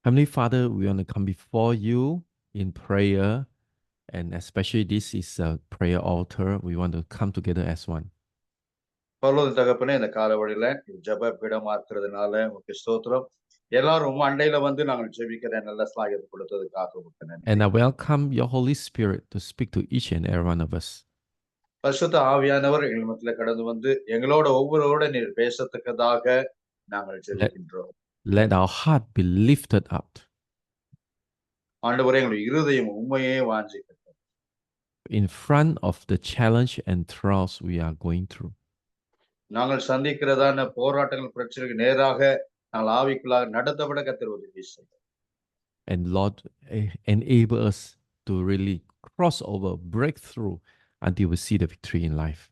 Heavenly Father, we want to come before you in prayer, and especially this is a prayer altar. We want to come together as one. பரலோக தகப்பனே, இந்த காலவழியில ஜெப பீடமா இருக்கிறதுனால உங்களுக்கு ஸ்தோத்திரம். எல்லாரும் உங்க அண்டையில வந்து நாங்கள் ஜெபிக்கிற நல்ல ஸ்லாகியத்தை கொடுத்ததுக்காக உங்களுக்கு நன்றி. And I welcome your Holy Spirit to speak to each and every one of us. பரிசுத்த ஆவியானவர் எங்கள் மத்தியில கடந்து வந்து எங்களோட ஒவ்வொருவரோட நீர் பேசத்தக்கதாக நாங்கள் ஜெபிக்கின்றோம். Let our heart be lifted up ஆண்டவரே, எங்களுடைய இருதயம் உண்மையே வாஞ்சிக்கட்டும். in front of the challenge and trials we are going through. நாங்கள் சந்திக்கிறதான போராட்டங்கள் பிரச்சனைக்கு நேராக நாங்கள் ஆவிக்குள்ளாக நடத்தப்பட கர்த்தர் உதவி செய்யும். And Lord, enable us to really cross over, break through until we see the victory in life.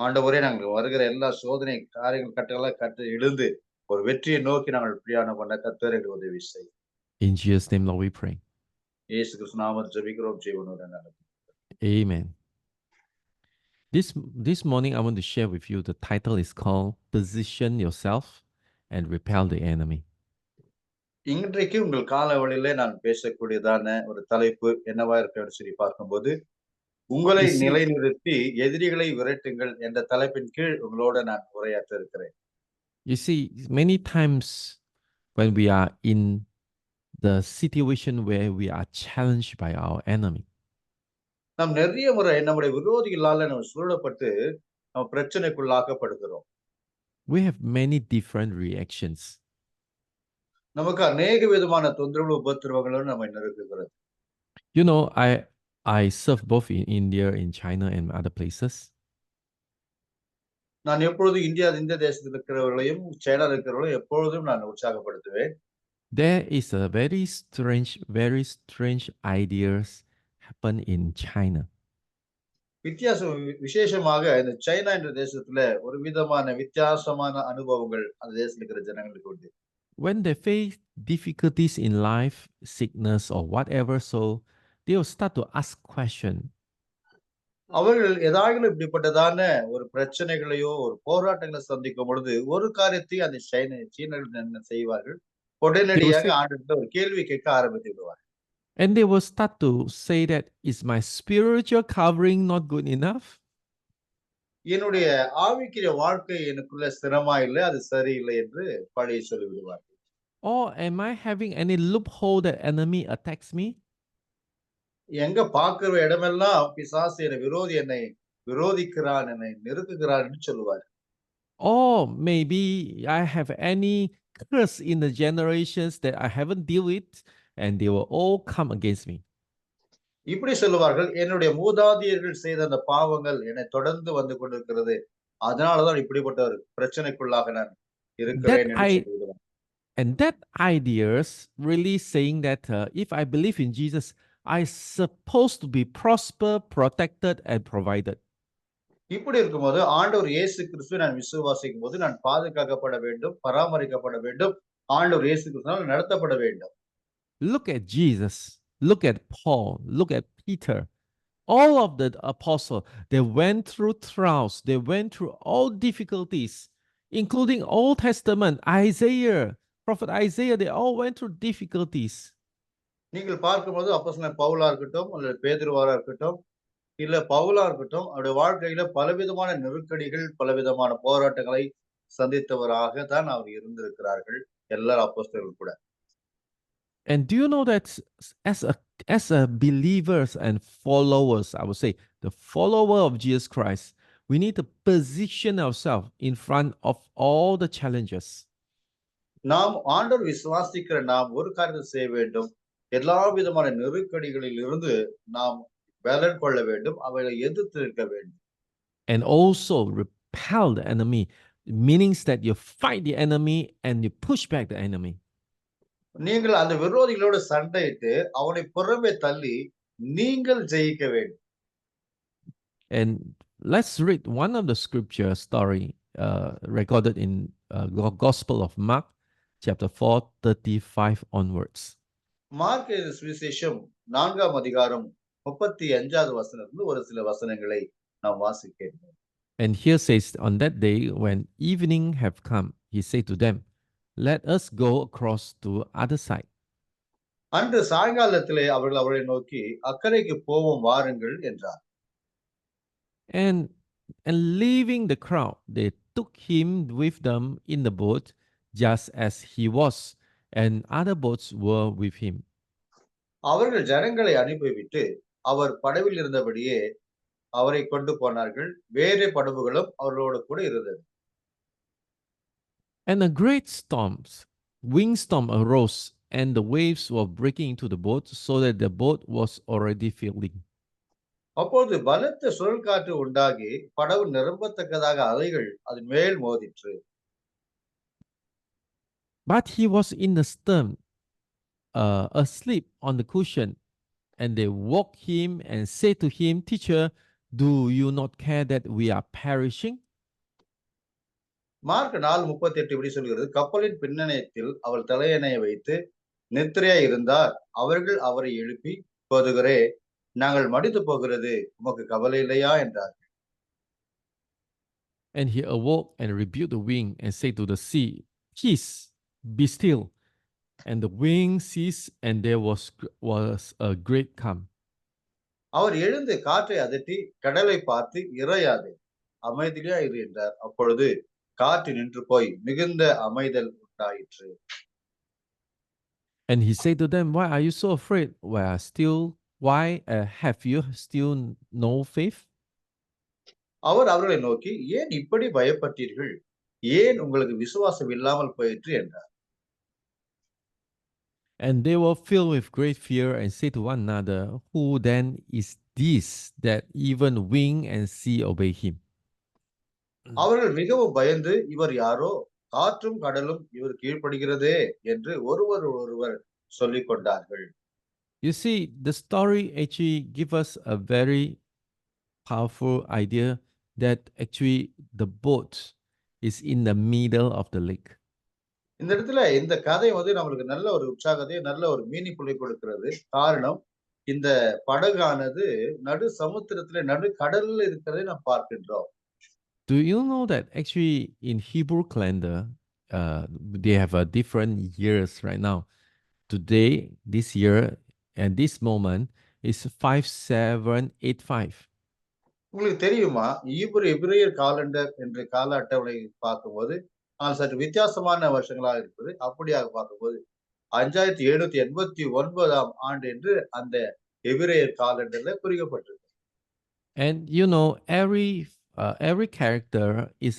ஆண்டவரே, நாங்கள் வருகிற எல்லா சோதனை காரியங்கள் கட்டங்களை கற்று எழுந்து ஒரு வெற்றியை நோக்கி நாங்கள் பிரயாணம் பண்ண கர்த்தர் எங்களுக்கு உதவி செய்யும். In Jesus' name, Lord, we pray. இயேசு கிறிஸ்து நாமத்தில் ஜெபிக்கிறோம், ஜீவனுடன் நடக்கும். Amen. This morning, I want to share with you, the title is called Position Yourself and Repel the Enemy. இன்றைக்கு உங்கள் காலவழியிலே நான் பேசக்கூடியதான ஒரு தலைப்பு என்னவா இருக்குன்னு சொல்லி பார்க்கும்போது, உங்களை நிலைநிறுத்தி எதிரிகளை விரட்டுங்கள் என்ற தலைப்பின் கீழ் உங்களோட நான் உரையாற்ற இருக்கிறேன். You see, many times when we are in the situation where we are challenged by our enemy, நாம் நிறைய முறை நம்முடைய விரோதிகளால நம்ம சூழப்பட்டு நம்ம பிரச்சனைக்குள்ளாக்கப்படுகிறோம். we have many different reactions. நமக்கு அநேக விதமான தொந்தரவு உபத்திரவங்களும் நம்ம நெருக்குகிறது. You know, I serve both in India, in China, and other places. நான் எப்பொழுதும் இந்த தேசத்தில் இருக்கிறவர்களையும் சைனால இருக்கிறவர்களையும் எப்பொழுதும் நான் உற்சாகப்படுத்துவேன். There is a very strange ideas happen in China. விசேஷமாக இந்த சைனா என்ற தேசத்துல ஒரு விதமான வித்தியாசமான அனுபவங்கள் அந்த தேசத்தில் இருக்கிற ஜனங்களுக்கு உண்டு. When they face difficulties in life, sickness or whatever, so they will start to ask questions. அவர்கள் ஏதாவது இப்படிப்பட்டதான ஒரு பிரச்சனைகளையோ ஒரு போராட்டங்களை சந்திக்கும் பொழுது ஒரு காரியத்தை அந்த சீனர்கள் என்ன செய்வார்கள், உடனடியாக ஆண்டவரிடம் ஒரு கேள்வி கேட்க ஆரம்பித்து விடுவார்கள். And they will start to say that, is my spiritual covering not good enough? என்னுடைய ஆவிக்குரிய வாழ்க்கை எனக்குள்ள ஸ்திரமா இல்லை, அது சரியில்லை என்று பழைய சொல்லி விடுவார்கள். Or am I having any loophole that enemy attacks me? எங்க பார்க்கிற இடமெல்லாம் பிசாசு விரோதி என்னை விரோதிக்கிறான், என்னை நெருக்குகிறான் என்று சொல்லுவார். Or maybe I have any curse in the generations that I haven't dealt with, and they will all come against me. இப்படி சொல்லுவார்கள், என்னுடைய மூதாதையர்கள் செய்த அந்த பாவங்கள் என்னை தொடர்ந்து வந்து கொண்டிருக்கிறது, அதனாலதான் இப்படிப்பட்ட ஒரு பிரச்சனைக்குள்ளாக நான் இருக்கிறேன் என்று சொல்லுவார்கள். And that ideas really saying that if I believe in Jesus, I supposed to be prosper, protected, and provided. இப்படி இருக்கும்போது ஆண்டவர் இயேசு கிறிஸ்துவை நான் விசுவாசிக்கும் போது நான் பாதுகாக்கப்பட வேண்டும், பராமரிக்கப்பட வேண்டும், ஆண்டவர் இயேசு கிறிஸ்துவால் நடத்தப்பட வேண்டும். Look at Jesus, look at Paul, look at Peter. All of the apostles, they went through trials, they went through all difficulties, including Old Testament, Isaiah, Prophet Isaiah, they all went through difficulties. நீங்கள் பார்க்கும்போது அப்போஸ்தலன் பவுலா இருக்கட்டும், அல்லது பேதுருவாரா இருக்கட்டும், இல்ல பவுலா இருக்கட்டும், அவருடைய வாழ்க்கையில பலவிதமான நெருக்கடிகள், பலவிதமான போராட்டங்களை சந்தித்தவராக தான் அவர் இருந்திருக்கிறார்கள், எல்லா அப்போஸ்தலர்கள் கூட. And do you know that as a believers and followers, I would say the follower of Jesus Christ, we need to position ourselves in front of all the challenges. நாம் ஆண்டவர் விசுவாசிக்கிற நாம் ஒரு காரியத்தை செய்ய வேண்டும், எல்லா விதமான நெருக்கடிகளில் இருந்து நாம் பலன் கொள்ள வேண்டும், அவைகளை எதிர்த்து நிற்க வேண்டும். And also repel the enemy, meaning that you fight the enemy and you push back the enemy. நீங்கள் அந்த விரோதிகளோடு சண்டையிட்டு அவனை புறம்பே தள்ளி நீங்கள் ஜெயிக்க வேண்டும். And let's read one of the scripture story recorded in Gospel of Mark, chapter 4, 35 onwards. Mark சுவிசேஷம் 4ஆம் அதிகாரம் 35வது வசனத்திலிருந்து ஒரு சில வசனங்களை நாம் வாசிக்கிறோம். And here says, on that day when evening have come, he said to them, let us go across to other side. அன்று சாயங்காலத்திலே அவர்கள் அவரை நோக்கி அக்கறைக்கு போவோம் வாருங்கள் என்றார். And leaving the crowd, they took him with them in the boat, just as he was, and other boats were with him. அவர்கள் ஜனங்களை அனுப்பிவிட்டு அவர் படவில் இருந்தபடியே அவரை கொண்டு போனார்கள். வேறே படகுகளும் அவர்களோடு கூட இருந்தது. And a great windstorm arose, and the waves were breaking into the boat, so that the boat was already filling. அப்போது பலத்த சுழல் காற்று உண்டாகி படகு நிரம்பத்தக்கதாக அலைகள் அதன் மேல் மோதிற்று. But he was in the stern, asleep on the cushion, and they woke him and said to him, "Teacher, do you not care that we are perishing?" Mark 4:38 இப்படி சொல்கிறது, கப்பலின் பின்னணியத்தில் அவள் தலையணையை வைத்து நித்திரையாய் இருந்தார். அவர்கள் அவரை எழுப்பி, போதுகிறே, நாங்கள் மடித்து போகிறது, உமக்கு கவலை இல்லையா என்றார். And he awoke and rebuked the wind and said to the sea, "Peace, be still." And the wind ceased, and there was a great calm. அவர் எழுந்து காற்றை அதட்டி கடலை பார்த்து, இறையாதே, அமைதியா இரு என்றார். அப்பொழுது காற்று நின்று போய் மிகுந்த அமைதல் உண்டாயிற்று. And he said to them, "Why are you so afraid? Why have you still no faith?" அவர் அவர்களை நோக்கி, ஏன் இப்படி பயப்பட்டீர்கள்? ஏன் உங்களுக்கு விசுவாசம் இல்லாமல் போயிற்று என்றார். And they were filled with great fear and said to one another, "Who then is this that even wind and sea obey him?" அவர்கள் மிகவும் பயந்து, இவர் யாரோ, காற்றும் கடலும் இவர் கீழ்ப்படுகிறதே என்று ஒருவர் சொல்லிக் கொண்டார்கள். You see, the story actually gives us a very powerful idea that actually the boat is in the middle of the lake. இந்த இடத்துல இந்த கதை வந்து நம்மளுக்கு நல்ல ஒரு உற்சாகத்தையும் நல்ல ஒரு மீனிப்புள்ளை கொடுக்கிறது. காரணம், இந்த படகானது நடு சமுத்திரத்திலே நடு கடல்ல இருக்கிறதை நாம் பார்க்கின்றோம். Do you know that actually in Hebrew calendar, they have a different years right now. Today, this year, and this moment is 5785. உங்களுக்கு தெரியுமா, எபிரேயர் காலண்டர் என்ற கால அட்டவணை பார்க்கும்போது சற்று வித்தியாசமான வருஷங்களாக இருப்பது. அப்படியாக பார்க்கும்போது 5789 ஆண்டு என்று அந்த எபிரேயர் காலண்டர்ல குறிக்கப்பட்டிருக்கு. And you know, every character is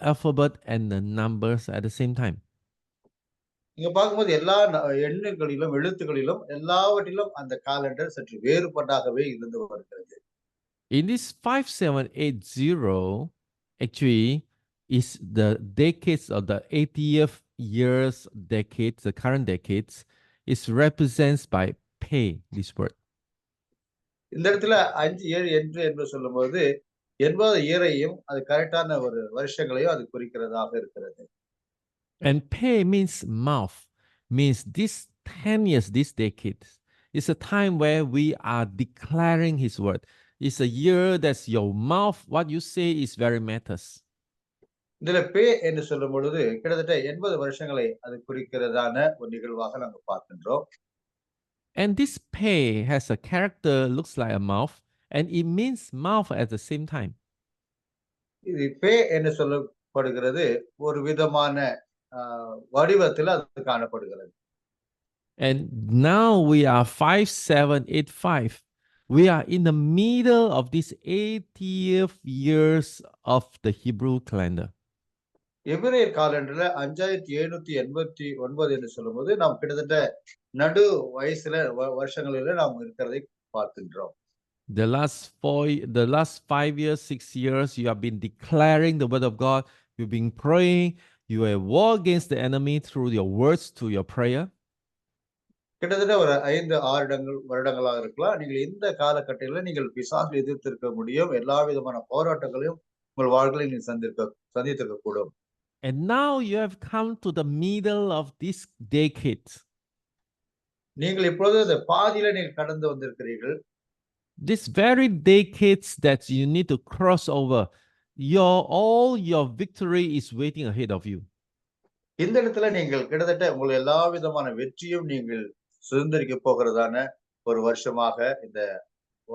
alphabet and the numbers at the same time. நீங்க பார்க்கும்போது எல்லா எண்ணுகளிலும் எழுத்துக்களிலும் எல்லாவற்றிலும் அந்த காலண்டர் சற்று வேறுபட்டாகவே இருந்து வருகிறது. In this 5780, actually is the decades of the 80th years decades, the current decades, is represents by pay, this word. இந்த இடத்துல 57 என்று சொல்லும்போது 80 இயரையும் அது கரெக்டான ஒரு வருஷங்களையும் அது குறிக்கிறதாக இருக்கிறது. And pay means mouth, means this 10 years, this decade is a time where we are declaring his word. It's a year that's your mouth, what you say is very matters. இதுல பே என்று சொல்லும் பொழுது கிட்டத்தட்ட 80 வருஷங்களை அது குறிக்கிறதான ஒரு நிகழ்வாக நாங்க பார்க்கின்றோம். And this pay has a character looks like a mouth, and it means mouth at the same time. இது பே என்று சொல்லப்படுகிறது ஒரு விதமான வடிவத்தில் அது காணப்படுகிறது. And now we are 5785. We are in the middle of this 80th years of the Hebrew calendar. எபிரேயர் காலண்டர்ல 5789 என்று சொல்லும்போது நாம் கிட்டத்தட்ட நடு வயசுல வருஷங்களில நாம் இருக்கிறதை பார்க்கின்றோம். The last 5 years, 6 years, you have been declaring the word of God. You've been praying. You have war against the enemy through your words, through your prayer. கிட்டத்தட்ட ஒரு 5-6 வருடங்களாக இருக்கலாம். நீங்கள் இந்த காலகட்டத்தில் நீங்கள் பிசாசை எதிர்த்திருக்க முடியும். எல்லா விதமான போராட்டங்களையும் உங்கள் வாழ்க்கையில் நீங்கள் சந்தித்திருக்க கூடும். And now you have come to the middle of this decade. நீங்கள் இப்பொழுது இந்த பாதியில நீங்கள் கடந்து வந்திருக்கிறீர்கள். This very decades that you need to cross over, all your victory is waiting ahead of you. இந்த இடத்துல நீங்கள் கிட்டத்தட்ட உங்கள் எல்லா விதமான வெற்றியும் நீங்கள் சுதந்திரிக்க போகிறதான ஒரு வருஷமாக இந்த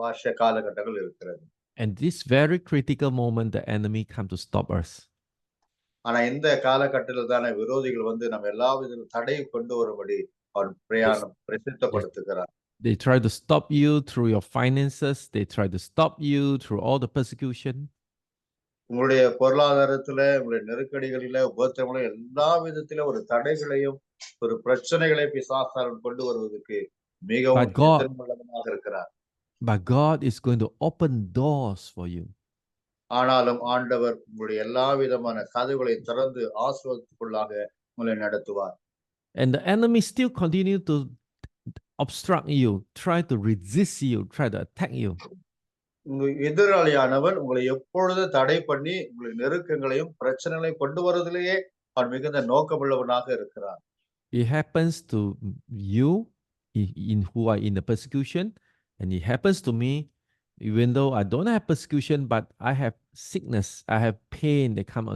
வருஷ காலகட்டங்கள் இருக்கிறது. And this very critical moment, the enemy come to stop us. ஆனா இந்த காலகட்டத்தில் தானே விரோதிகள் வந்து நம்ம எல்லா விதத்திலும் தடை கொண்டு வரும்படி அவன் Yes. பிரசித்தப்படுத்துகிறார். They try to stop you through your finances. They try to stop you through all the persecution. உங்களுடைய பொருளாதாரத்துல, உங்களுடைய நெருக்கடிகளில, உபத்திரவங்கள எல்லா விதத்திலும் ஒரு தடைகளையும், ஒரு பிரச்சனைகளை பிசாசாரன் கொண்டு வருவதற்கு மிகவும் But God, எதிர்மலமாக இருக்கிறார். but God is going to open doors for you. ஆனாலும் ஆண்டவர் உங்களுடைய எல்லா விதமான கதவுகளையும் திறந்து ஆசீர்வாதத்துக்குள்ளாக உங்களை நடத்துவார். And the enemy still continue to obstruct you, try to resist you, try to attack you. உங்க எதிராளியானவன் உங்களை எப்பொழுது தடை பண்ணி உங்களுக்கு நெருக்கங்களையும் பிரச்சனைகளையும் கொண்டு வருவதிலேயே அவன் மிகுந்த நோக்கமுள்ளவனாக இருக்கிறார். It happens to you in who are in the persecution, and it happens to me, even though I don't have persecution, but I have sickness, I have pain that come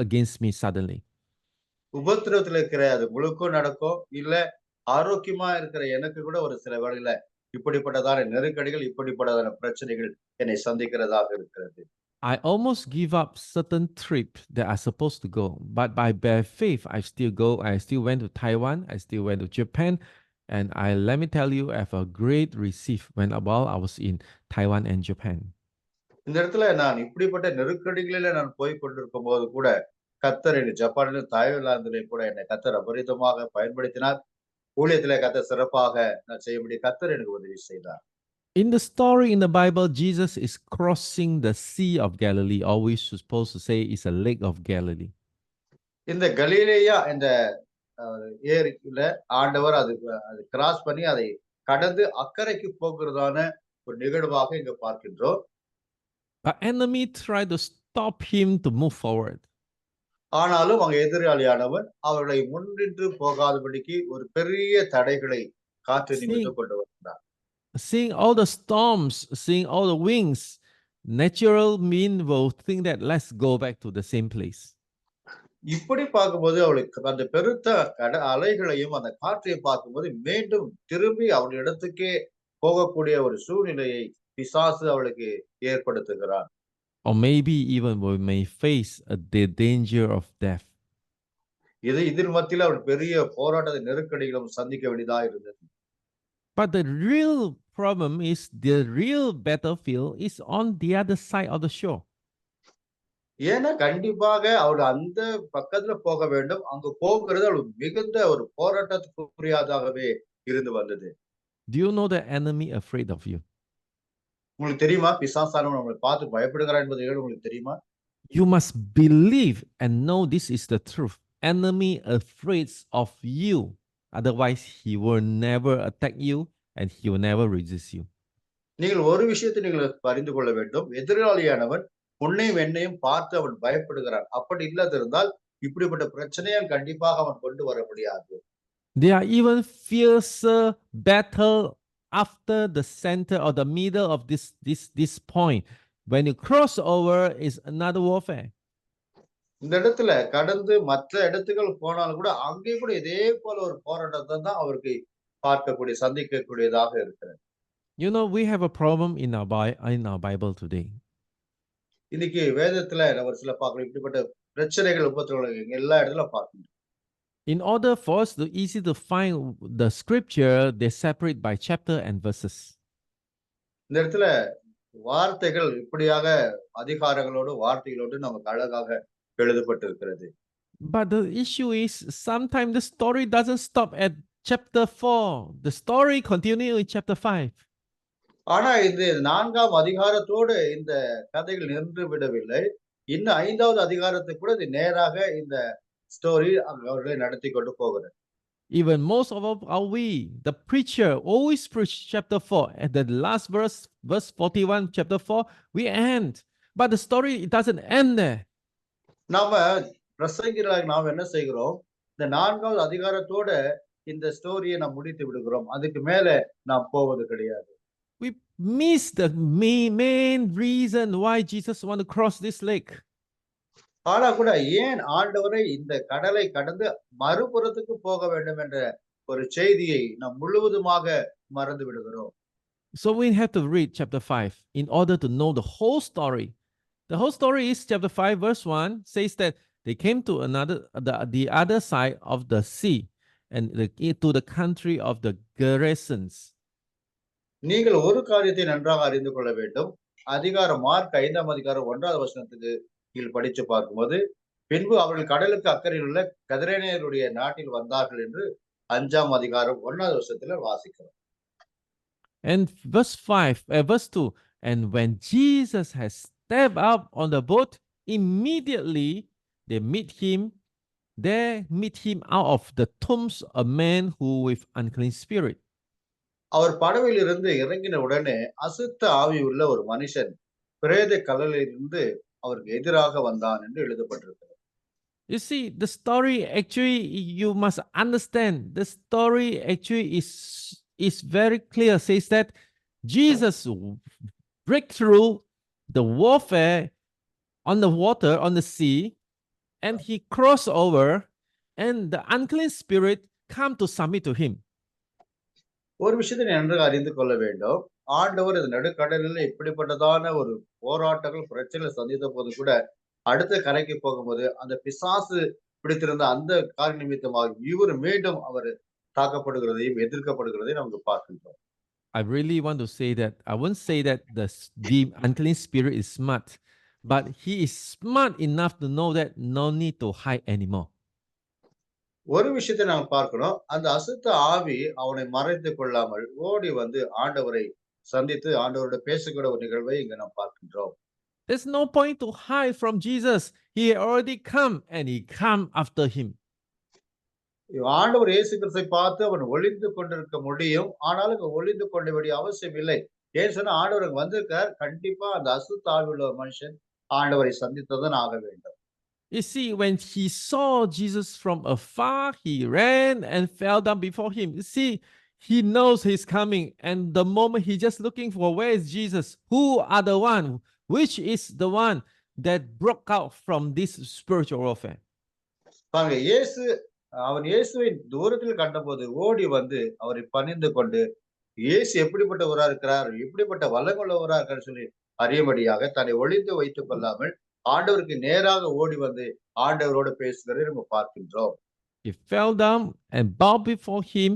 against me suddenly. உபத்திரவத்துல இருக்கிற அது முழுக்கும் நடக்கும். இல்ல ஆரோக்கியமா இருக்கிற எனக்கு கூட ஒரு சில வேளையில இப்படிப்பட்டதான நெருக்கடிகள், இப்படிப்பட்டதான பிரச்சனைகள் என்னை சந்திக்கிறதாக இருக்கிறது. I almost give up certain trip that I supposed to go, but by bare faith, I still go. I still went to Taiwan. I still went to Japan, and let me tell you, I have a great receive while I was in Taiwan and Japan. இந்த இடத்துல நான் இப்படிப்பட்ட நெருக்கடிகளில நான் போய் கொண்டிருக்கும் போது கூட கர்த்தர் என்னை ஜப்பானிலும் தாய்லாந்திலும் கூட என்னை கர்த்தர் அபரிதமாக பயன்படுத்தினார். ஊழியத்திலே கர்த்தர் சிறப்பாக நான் செய்யும்படி கர்த்தர் எனக்கு உதவி செய்தார். In the story in the Bible, Jesus is crossing the Sea of Galilee. Always supposed to say it's a Lake of Galilee. இந்த கலிலேயா இந்த ஏரியில ஆண்டவர் அது கிராஸ் பண்ணி அதை கடந்து அக்கறைக்கு போகிறதான ஒரு நிகழ்வாக இங்க பார்க்கின்றோம். But enemy tried to stop him to move forward. ஆனாலும் அங்க எதிராளியானவன் அவர்களை முன்னின்று போகாதபடிக்கு ஒரு பெரிய தடைகளை காற்று நிமித்தம் கொண்டு வந்தார். Seeing all the storms, seeing all the winds, natural mean will think that let's go back to the same place. இப்படி பார்க்கும்போது அவளுக்கு அந்த பெருத்த அலைகளையும் அந்த காற்றையும் பார்க்கும்போது மீண்டும் திரும்பி அவள் இடத்துக்கே போகக்கூடிய ஒரு சூழ்நிலையை பிசாசு அவளுக்கு ஏற்படுத்துகிறார். Or maybe even we may face the danger of death. இதில் மத்தியில் அவள் பெரிய போராட்டத்தை நெருக்கடிகளும் சந்திக்க வேண்டியதா இருந்தது. But the real problem is the real battlefield is on the other side of the shore. ஏன்னா கண்டிப்பாக அவள் அந்த பக்கத்துல போக வேண்டும். அங்க போகிறது அவளுக்கு மிகுந்த ஒரு போராட்டத்துக்குரியதாகவே இருந்து வந்தது. Do you know the enemy afraid of you? உங்களுக்கு தெரியுமா பிசாசானவன் நம்மளை பார்த்து பயப்படுகிறான் என்பது உங்களுக்கு தெரியுமா? You must believe and know this is the truth. Enemy afraid of you. Otherwise, he will never attack you and he will never resist you. நீங்கள் ஒரு விஷயத்தை நீங்கள் அறிந்து கொள்ள வேண்டும். எதிராளியானவன் உன்னையும் என்னையும் பார்த்து அவன் பயப்படுகிறான். அப்படி இல்லாதிருந்தால் இப்படிப்பட்ட பிரச்சனையை கண்டிப்பாக அவன் கொண்டு வர முடியாது. There are even fiercer battle after the center or the middle of this point. When you cross over is another warfare. இந்த இடத்துல கடந்து மற்ற இடத்துக்கு போனாலும் கூட அங்கே கூட இதே போல ஒரு போராட்டத்தை தான் அவருக்கு பார்க்கக்கூடிய சந்திக்கக்கூடியதாக இருக்கிறது. You know, we have a problem in our Bible today. இன்னைக்கு வேதத்துல நம்ம சில பார்க்கணும் இப்படிப்பட்ட பிரச்சனைகள் உபத்திரவங்கள் எல்லா இடத்துலயும் பார்க்கணும். In order for us to easy to find the scripture, they separate by chapter and verses. இந்த இடத்துல வார்த்தைகள் இப்படியாக அதிகாரங்களோடு வார்த்தைகளோடு நமக்கு அழகாக எழுதப்பட்டிருக்கிறது. But the issue is sometimes the story doesn't stop at chapter 4. The story continues in chapter 5. ஆனா இந்த 4ஆம் அதிகாரத்தோடு இந்த கதைகள் நின்று விடவில்லை. இன்னும் 5வது அதிகாரத்துக்கு கூட இது நேராக இந்த ஸ்டோரி அவர்களை நடத்தி கொண்டு போகிறது. Even most of are we, the preacher always preach chapter 4. At the last verse 41, chapter 4, we end. But the story, it doesn't end there. நாம பிரசங்கிகளாக நாம் என்ன செய்கிறோம்? இந்த 4வது அதிகாரத்தோட இந்த ஸ்டோரியை நாம் முடித்து விடுகிறோம். அதுக்கு மேல நாம் போவது கிடையாது. We miss the main reason why Jesus want to cross this lake. ஆனா கூட ஏன் ஆண்டவரை இந்த கடலை கடந்து மறுபுறத்துக்கு போக வேண்டும் என்ற ஒரு செய்தியை நாம் முழுவதுமாக மறந்து விடுகிறோம். So we have to read chapter 5 in order to know the whole story. The whole story is chapter 5, verse 1 says that they came to the other side of the sea and to the country of the Gerasenes. நீங்கள் ஒரு காரியத்தை நன்றாக அறிந்து கொள்ள வேண்டும். Mark 5ஆம் அதிகாரம் 1வது வசனத்துக்கு கீழ் படிச்சு பார்க்கும்போது, பின்பு அவர்கள் கடலுக்கு அக்கறையில் உள்ள கதரேனியருடைய நாட்டில் வந்தார்கள் என்று 5ஆம் அதிகாரம் 1வது வசனத்துல வாசிக்கிறோம். And verse 2, and when Jesus has stepped up on the boat, immediately they meet him out of the tombs a man who with unclean spirit. அவர் படவில் இருந்து இறங்கின உடனே அசுத்த ஆவி உள்ள ஒரு மனுஷன் பிரேத கல்லலிலிருந்து அவருக்கு எதிராக வந்தான் என்று எழுதப்பட்டிருக்கிறது. You see, the story actually, you must understand, the story actually is very clear. Says that Jesus break through the warfare on the water, on the sea, and he cross over, and the unclean spirit come to submit to him. ஒரு விஷயத்தை நன்றாக அறிந்து கொள்ள வேண்டும். ஆண்டவர் இந்த நடுக்கடலில் இப்படிப்பட்டதான ஒரு போராட்டங்கள் பிரச்சனை சந்தித்த போது கூட அடுத்த கரைக்கு போகும்போது அந்த பிசாசு பிடித்திருந்த அந்த காரிய நிமித்தமாக இவர் மீண்டும் அவர் தாக்கப்படுகிறதையும் எதிர்க்கப்படுகிறதையும் நமக்கு பார்க்கின்றோம். I really want to say that I won't say that the unclean spirit is smart, but he is smart enough to know that no need to hide anymore. ஒரு விஷயத்தை நாம் பார்க்கணும். அந்த அசுத்த ஆவி அவனை மறைத்துக் கொள்ளாமல் ஓடி வந்து ஆண்டவரை சந்தித்து ஆண்டவரோட பேசக்கூட ஒரு நிகழ்வை இங்க நாம் பார்க்கின்றோம். There's no point to hide from Jesus. He already come and he come after him. ஆண்டவர் இயேசு கிறிஸ்துவை பார்த்து அவன் ஒளிந்து கொண்டிருக்க முடியும். ஆனாலும் ஒளிந்து கொள்ள வேண்டிய அவசியம் இல்லை. ஏன் சொன்னா ஆண்டவர் வந்திருக்கார். கண்டிப்பா அந்த அசுத்த ஆவி உள்ள மனுஷன் ஆண்டவரை சந்தித்ததான் ஆக வேண்டும். You see, when he saw Jesus from afar, he ran and fell down before him. You see, he knows he's coming. And the moment he just looking for where is Jesus, who are the one, which is the one that broke out from this spiritual warfare. பாருங்க, அவன் இயேசுவை தூரத்தில் கண்டபோது ஓடி வந்து அவரை பணிந்து கொண்டு இயேசு எப்படிப்பட்டவரா இருக்கிறார், எப்படிப்பட்ட வல்லமுள்ளவரா இருக்கார் சொல்லி அறியும்படியாக தன்னை ஒளிந்து வைத்துக் கொள்ளாமல் ஆண்டவருக்கு நேராக ஓடி வந்து ஆண்டவரோடு பேசுகிறதை நம்ம பார்க்கின்றோம். He fell down and bowed before him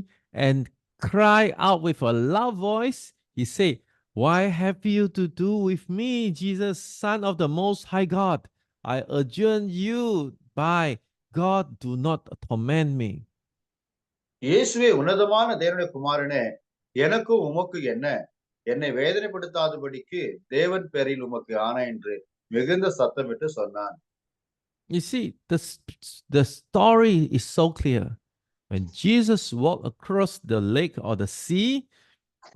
and cried out with a loud voice. He said, "Why have you to do with me, Jesus, Son of the Most High God? I adjure you by God, do not torment me." இயேசுவே உன்னதமான தேவனுடைய குமாரனே, எனக்கும் உமக்கு என்ன? என்னை வேதனைப்படுத்தாதபடிக்கு தேவன் பேரில் உமக்கு ஆணை என்று மிகுந்த சத்தமிட்டு சொன்னான். You see, the story is so clear. When Jesus walked across the lake or the sea,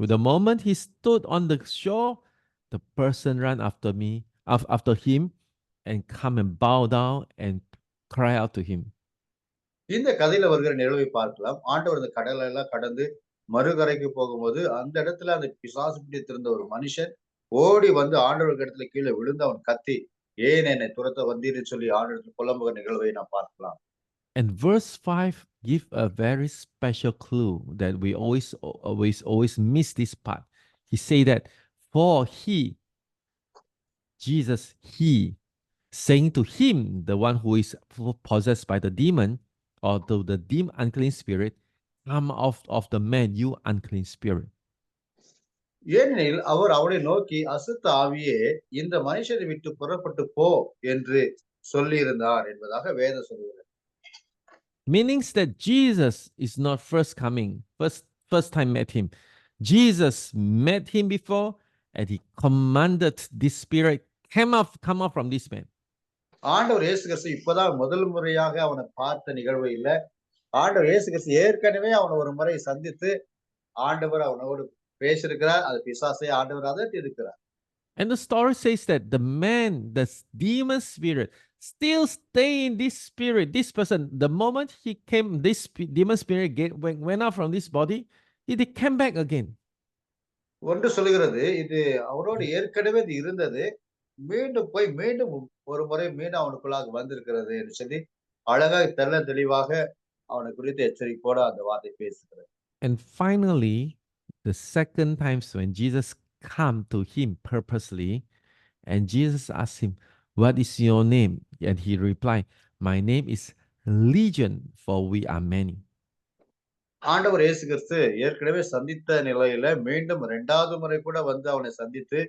with the moment he stood on the shore, the person ran after him and come and bow down and cry out to him. இந்த கதையில வருகிற நிகழ்வை பார்க்கலாம். ஆண்டவர் இந்த கடலை எல்லாம் கடந்து மறுகரைக்கு போகும்போது அந்த இடத்துல அந்த பிசாசு பிடித்திருந்த ஒரு மனுஷன் ஓடி வந்து ஆண்டவருக்கு இடத்துல கீழே விழுந்து அவன் கத்தி, ஏன் என்னை துரத்த வந்தீர்னு சொல்லி ஆண்டவருக்கு புலம்புகிற நிகழ்வை நாம் பார்க்கலாம். And verse 5 give a very special clue that we always miss this part. He say that for Jesus, saying to him, the one who is possessed by the demon or the demon unclean spirit, come out of the man, you unclean spirit. ஏனெனில் அவர் அவரை நோக்கி அசுத்த ஆவியே இந்த மனுஷரை விட்டு புறப்பட்டு போ என்று சொல்லியிருந்தார் என்பதாக வேதம் சொல்கிறது. Meanings that Jesus is not first time met him. Jesus met him before and he commanded this spirit come out from this man. ஆண்டவர் இயேசு கிறிஸ்து இப்பதான் முதல் முறையாக அவனை பார்த்த நிகழ்வு இல்ல. ஆண்டவர் இயேசு கிறிஸ்து ஏற்கனவே அவனை ஒரு முறை சந்தித்து ஆண்டவர் அவனோடு பேசியிருக்கிறார். அது பிசாசை ஆண்டவர் அதட்டி இருக்கிறார். And the story says that the man, the demon spirit, still stay in this spirit, this person. The moment he came, this demon spirit went out from this body, it came back again. ஒன்று சொல்லுகிறது, இது அவனோடு ஏற்கனவே இது இருந்தது, மீண்டும் ஒரு முறை மீண்டும் அவனுக்குள்ளாக வந்திருக்கிறது என்று சொல்லி அழகாக தெளிவாக அவனை குறித்து எச்சரிப்போட அந்த வார்த்தை பேசுகிறது. And finally, the second times when Jesus come to him purposely, and Jesus asked him, "What is your name?" And he replied, "My name is Legion, for we are many." ஆண்டவர் இயேசு கிறிஸ்து ஏற்கனவே சந்தித்த நிலையில மீண்டும் 2வது முறை கூட வந்து அவனை சந்தித்து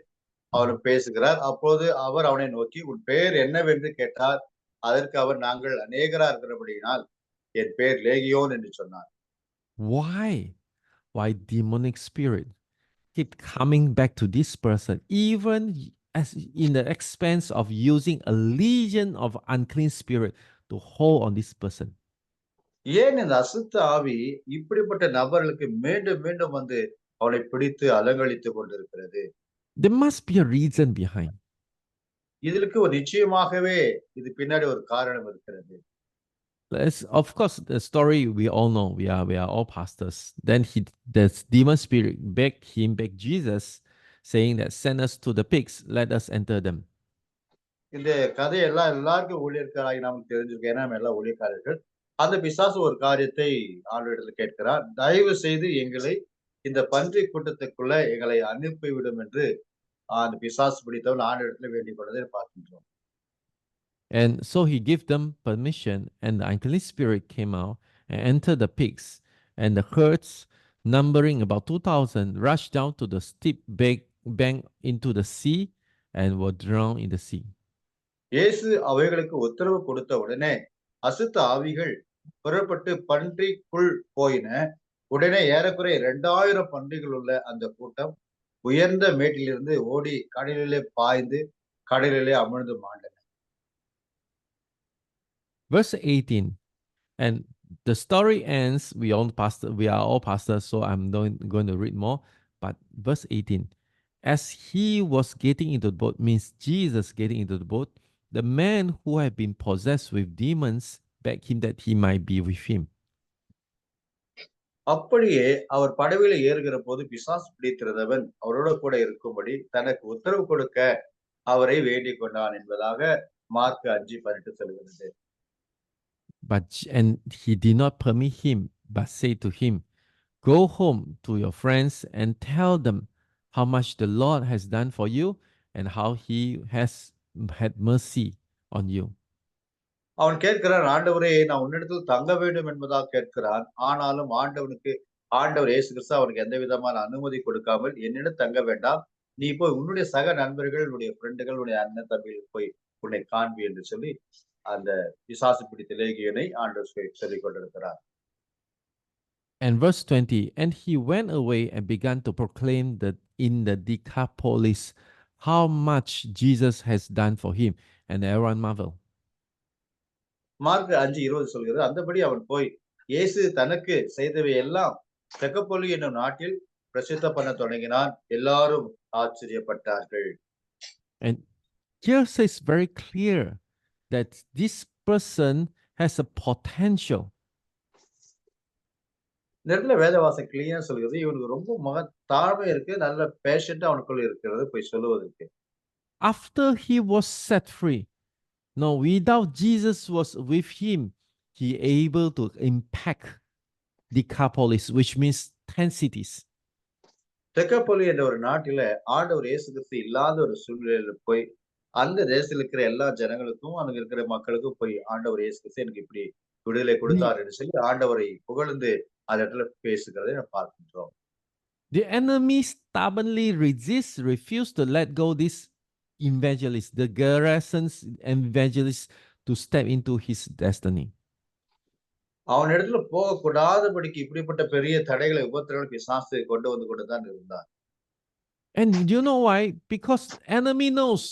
அவன் பேசுகிறார். அப்போது அவர் அவனை நோக்கி, "உன் பெயர் என்னவென்று?" கேட்டார். அதற்கு அவர், "நாங்கள் அநேகரா இருக்கிறபடியினால் என் பெயர் லேகியோன்" என்று சொன்னார். Why? Why demonic spirit keep coming back to this person, even as in the expense of using a legion of unclean spirit to hold on this person? ஏன் இந்த அசுத்த ஆவி இப்படிப்பட்ட நபர்களுக்கு மீண்டும் மீண்டும் வந்து அவனை பிடித்து அலங்கழித்துக் கொண்டிருக்கிறது? There must be a reason behind. இதற்கு ஒரு நிச்சயமாகவே இது பின்னாடி ஒரு காரணம் இருக்கிறது. Of course, the story we all know. We are all pastors. Then the demon spirit begged him, begged Jesus, saying that send us to the pigs, let us enter them. இந்த கதையெல்லாம் எல்லாருக்கும் ஊழியக்காராகி நமக்கு தெரிஞ்சிருக்கு. ஏன்னா நம்ம எல்லாம் ஊழியக்காரர்கள். அந்த பிசாசு ஒரு காரியத்தை ஆண்டவரிடத்துல கேட்கிறார். தயவு செய்து எங்களை இந்த பன்றி கூட்டத்துக்குள்ள எங்களை அனுப்பிவிடும் என்று அந்த பிசாசு பிடித்தவன் ஆண்டவரிடத்துல வேண்டிக் கொண்டதை பார்க்கின்றோம். And so he gave them permission, and the unclean spirit came out and entered the pigs, and the herds, numbering about 2,000, rushed down to the steep bank into the sea and were drowned in the sea. இயேசு அவைகளுக்கு உத்தரவு கொடுத்த உடனே அசுத்த ஆவிகள் புறப்பட்டு பன்றிக்குள் போயின. உடனே ஏறக்குறைய 2000 பன்றிகள் உள்ள அந்த கூட்டம் உயர்ந்த மேட்டிலிருந்து ஓடி கடலிலே பாய்ந்து கடலிலே அமிழ்ந்து மாண்டன. Verse 18, and the story ends. We are all pastors, so I'm not going to read more. But verse 18, as he was getting into the boat, means Jesus getting into the boat, the man who had been possessed with demons begged him that he might be with him. அப்படியே அவர் படவில ஏறுகிற போது பிசாசு பிடித்திருந்தவன் அவரோட கூட இருக்கும்படி தனக்கு உத்தரவு கொடுக்க அவரை வேண்டிக் கொண்டான் என்பதாக மார்க் 5:18 சொல்கிறது. And he did not permit him, but said to him, "Go home to your friends and tell them how much the Lord has done for you and how he has had mercy on you." அவன் கேட்கிறான், ஆண்டவரே நான் உன்னிடத்தில் தங்க வேண்டும் என்பதாக கேட்கிறான். ஆனாலும் ஆண்டவர் இயேசு கிறிஸ்து அவனுக்கு எந்த விதமான அனுமதி கொடுக்காமல், என்னிடம் தங்க வேண்டாம், நீ போய் உன்னுடைய சக நண்பர்கள், உன்னுடைய ஃப்ரெண்டுகள், உன்னுடைய அண்ணன் தம்பிகளுக்கு போய் உன்னை காண்பி என்று சொல்லி அந்த பிசாசு பிடித்த லேகியனை ஆண்டவர் சொல்லிக் கொண்டிருக்கிறார். And verse 20, and he went away and began to proclaim that in the Decapolis how much Jesus has done for him, and everyone marveled. Mark 5:20 சொல்கிறது, அந்தபடி அவன் போய் இயேசு தனக்கு செய்தவை எல்லாம் தெக்கப்பொலி என்னும் நாட்டில் பிரசித்த பண்ண தொடங்கினான். எல்லாரும் ஆச்சரியப்பட்டார்கள். And here says very clear that this person has a potential. இந்த இடத்துல வேதவாசம் கிளியரா சொல்கிறது, இவனுக்கு ரொம்ப தாழ்மை இருக்கு, நல்ல பேஷண்ட் அவனுக்குள்ள இருக்கிறது போய் சொல்லுவதற்கு. After he was set free, no, without Jesus was with him, he able to impact Decapolis, which means 10 cities. தெக்கப்பொலி என்ற ஒரு நாட்டில ஆண்டவர் இயேசு கிறிஸ்து இல்லாத ஒரு சூழ்நிலையில போய் அந்த தேசத்தில் இருக்கிற எல்லா ஜனங்களுக்கும் அங்க இருக்கிற மக்களுக்கும் போய் ஆண்டவர் இயேசு கிறிஸ்து எனக்கு இப்படி விடுதலை கொடுத்தார் என்று சொல்லி ஆண்டவரை புகழ்ந்து அந்த இடத்துல பேசுகிறதை நம்ம பார்க்கின்றோம். The enemy stubbornly refused to let go this evangelist, the Gerasenes evangelist, to step into his destiny. அவன் இடத்துல போகக்கூடாதபடிக்கு இப்படிப்பட்ட பெரிய தடைகளை உபத்திரங்களை பிசாசு கொண்டு வந்து கொண்டுதான் இருந்தான். And you know why? Because enemy knows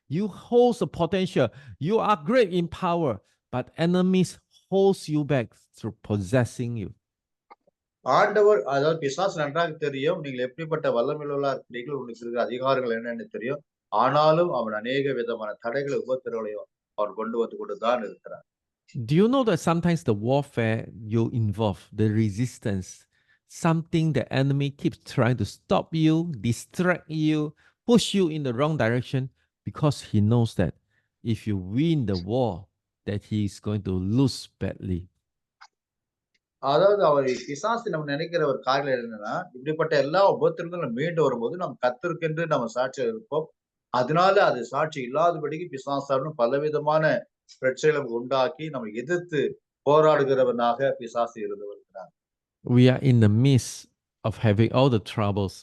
you hold a potential. You are great in power, but enemies holds you back through possessing you. ஆண்டவர் அதாவது பிசாசு நன்றாக தெரியும், நீங்கள் எப்படிப்பட்ட வல்லமையுள்ளவர்களா இருக்கிறீர்கள், உங்களுக்கு இருக்கிற அதிகாரங்கள் என்னன்னு தெரியும். ஆனாலும் அவன் அநேக விதமான தடைகளை உபத்திரங்களையும் அவன் கொண்டு வந்து கொண்டுதான் இருக்கிறான். Do you know that sometimes the warfare you involve, the resistance, something the enemy keeps trying to stop you, distract you, push you in the wrong direction, because he knows that if you win the war, that he is going to lose badly. அதாவது பிசாசு நம்ம நினைக்கிற ஒரு காரியம் என்னன்னா, இப்படிப்பட்ட எல்லா உபத்திரங்களும் மீண்டு வரும்போது நம்ம கர்த்தருக்கென்று நம்ம சாட்சியா இருப்போம். அதனால அது சாட்சி இல்லாதபடிக்கு பிசாசாலும் பலவிதமான பிரச்சனைகளை உண்டாக்கி நம்ம எதிர்த்து போராடுகிறவனாக பிசாசு இருந்து வருகிறான். We are in the midst of having all the troubles.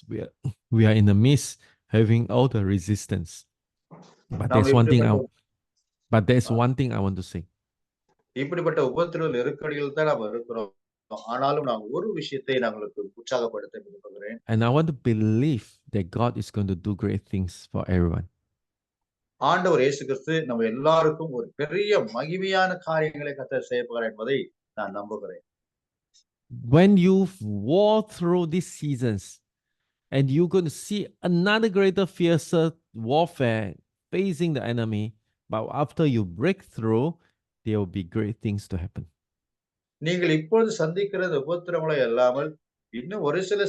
We are in the midst having all the resistance. But நாம் there's one thing இப்படிப்பட்ட but there's one thing I want to say. இப்படிப்பட்ட உபத்திரவ நெருக்கடியில் தான் நாம் இருக்கிறோம். ஆனாலும் நான் ஒரு விஷயத்தை நான் உங்களுக்கு உற்சாகப்படுத்த விரும்புகிறேன். And I want to believe that God is going to do great things for everyone. ஆண்டவர் இயேசு கிறிஸ்து நம்ம எல்லாருக்கும் ஒரு பெரிய மகிமையான காரியங்களை கர்த்தர் செய்ய போகிறார் என்பதை நான் நம்புகிறேன். When you've walked through these seasons and you're going to see another greater, fiercer warfare facing the enemy, but after you break through, there will be great things to happen. நீங்கள் இப்பொழுது சந்திக்கிற இந்த உபத்திரவங்களை அல்லாமல் இன்னும் ஒரு சில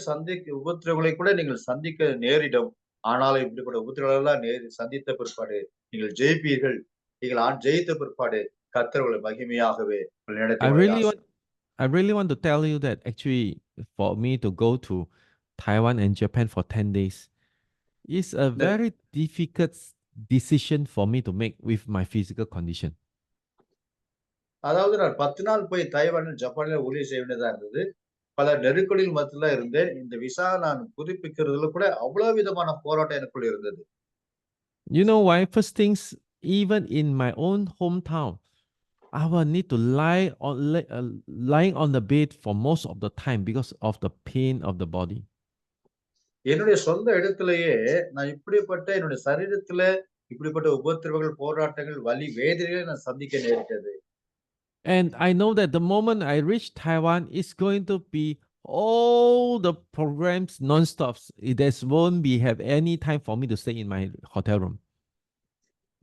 உபத்திரவங்களை கூட நீங்கள் சந்திக்க நேரிடும். ஆனாலும் இப்படிப்பட்ட உபத்திரவங்கள் எல்லாம் சந்தித்த பிற்பாடு நீங்கள் ஜெயிப்பீர்கள். நீங்கள் ஜெயித்த பிற்பாடு கர்த்தர் உங்களை மகிமையாகவே நடத்தி I really want to tell you that actually for me to go to Taiwan and Japan for 10 days is a very difficult decision for me to make with my physical condition. அதாவது நான் 10 நாள் போய் Taiwan, ஜப்பான்ல ஊழியம் செய்ய வேண்டியதா இருந்தது. பல நெருக்கடிகள் மத்தியில இருந்தேன். இந்த விசா நான் புதுப்பிக்கிறதுல கூட அவ்வளவு விதமான போராட்டம் எனக்குள்ள இருந்தது. You know why? First things, even in my own hometown, I will need to lying on the bed for most of the time because of the pain of the body. என்னுடைய சொந்த இடத்திலேயே நான் இப்படிப்பட்ட என்னுடைய சரீரத்துல இப்படிப்பட்ட உபத்திரவங்கள், போராட்டங்கள், வலி, வேதனைகளை நான் சந்திக்க நேரிட்டது. And I know that the moment I reach Taiwan, it's going to be all the programs non-stop. There won't be have any time for me to stay in my hotel room.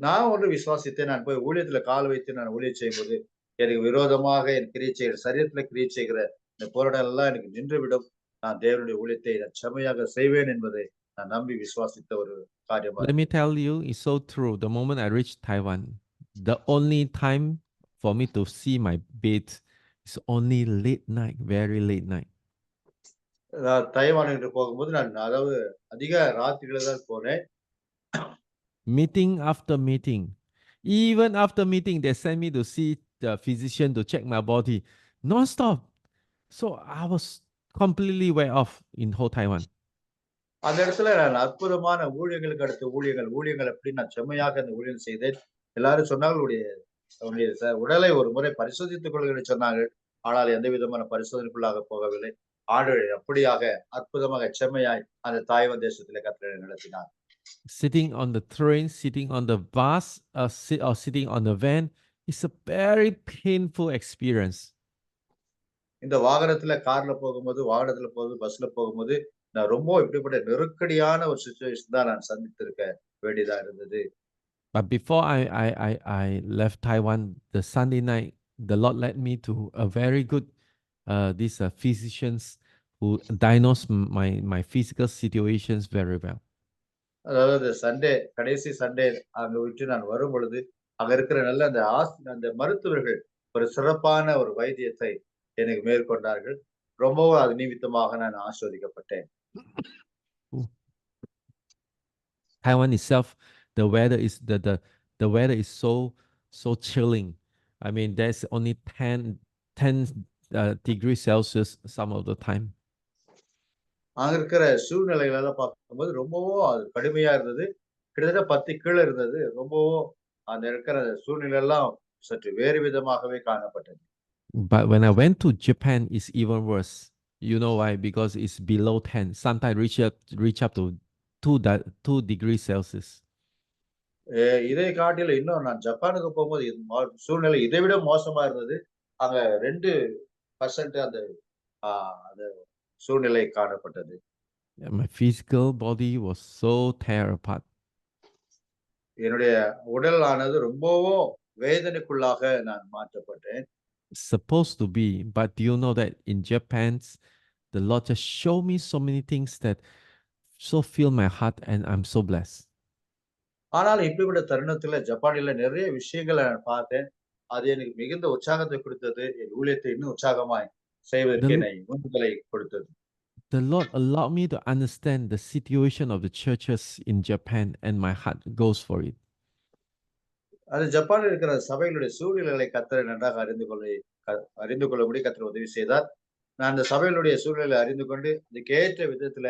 நான் ஒன்று விசுவாசித்தேன். நான் போய் ஊழியத்துல கால் வைத்து நான் ஊழியம் செய்யும்போது, எனக்கு விரோதமாக என் சரீரத்துல கிரியை செய்கிற இந்த போராட்டம் எல்லாம் எனக்கு நின்றுவிடும். நான் தேவனுடைய ஊழியத்தை நான் செம்மையாக செய்வேன் என்பதை நான் நம்பி விசுவாசித்த ஒரு காரியமா Let me tell you, it's so true. The moment I reach Taiwan, the only time for me to see my bed is only late night, very late night. நான் தைவானுக்கு போகும்போது நான் அதாவது அதிக ராத்திரில தான் போனேன். Meeting after meeting. Even after meeting, they send me to see the physician to check my body non-stop. So I was completely way off in whole Taiwan. அந்த இடத்துல நான் அற்புதமான ஊழியங்களுக்கு அடுத்த ஊழியங்கள் அப்படின்னு நான் செம்மையாக அந்த ஊழியம் செய்தேன். எல்லாரும் சொன்னாங்க உன்னுடைய உடலை ஒரு முறை பரிசோதித்துக் கொள்ளுங்கள் சொன்னார்கள். ஆனால் எந்த விதமான பரிசோதனைக்குள்ளாக போகவில்லை. ஆண்டவர் அப்படியாக அற்புதமாக செம்மையாய் அந்த தாய்வான் தேசத்திலே கர்த்தர் நடத்தினார். Sitting on the train, sitting on the bus, or sitting on the van is a very painful experience. இந்த கார்ல போகும்போது, பஸ்ல போகும்போது நான் ரொம்ப இப்படிப்பட்ட நெருக்கடியான ஒரு சிச்சுவேஷன் தான் நான் சந்தித்திருக்க வேண்டியதா இருந்தது. But before I left Taiwan, the Sunday night, the Lord led me to a very good these physicians who diagnose my physical situations very well. அதாவது கடைசி சண்டே அங்க விட்டு நான் வரும் பொழுது, அங்க இருக்கிற நல்ல அந்த மருத்துவர்கள் ஒரு சிறப்பான ஒரு வைத்தியத்தை எனக்கு மேற்கொண்டார்கள். ரொம்பவும் அது நிமித்தமாக நான் ஆசீர்வதிக்கப்பட்டேன். Taiwan itself, the weather is the weather is so chilling. I mean, there's only 10 degrees Celsius some of the time. அங்க இருக்கிற சூழ்நிலைகள் எல்லாம் பார்க்கும்போது ரொம்பவும் அது கடுமையா இருந்தது. கிட்டத்தட்ட 10 கீழ இருந்தது. ரொம்பவும் அந்த இருக்கிற சூழ்நிலை எல்லாம் சற்று வேறு விதமாகவே காணப்பட்டது. But when I went to Japan, it's even worse. You know why? Because it's below 10. Sometimes reach up to 2 degrees Celsius. இதை காட்டிலும் இன்னும் நான் ஜப்பானுக்கு போகும்போது சூழ்நிலை இதை விட மோசமா இருந்தது. அங்க 2% அந்த சூழ்நிலை காணப்பட்டது. My physical body was so tear apart. என்னுடைய உடல் ஆனது ரொம்பவும் வேதனைக்குள்ளாக நான் மாற்றப்பட்டேன். Supposed to be, but do you know that in Japan, the Lord just showed me so many things that so fill my heart, and I'm so blessed. ஆனால் இப்படிப்பட்ட தருணத்துல ஜப்பானில நிறைய விஷயங்களை நான் பார்த்தேன். அது எனக்கு மிகுந்த உற்சாகத்தை கொடுத்தது. என் ஊழியத்தை இன்னும் உற்சாகமாய் செய்வதற்கு The, என்னை உந்துதலை கொடுத்தது. the Lord allowed me to understand the situation of the churches in Japan, and my heart goes for it. அது ஜப்பானில் இருக்கிற சபைகளுடைய சூழ்நிலைகளை கர்த்தர் நன்றாக அறிந்து கொள்ளும்படி கர்த்தர் உதவி செய்தார். நான் அந்த சபைகளுடைய சூழ்நிலையை அறிந்து கொண்டு அதுக்கேற்ற விதத்துல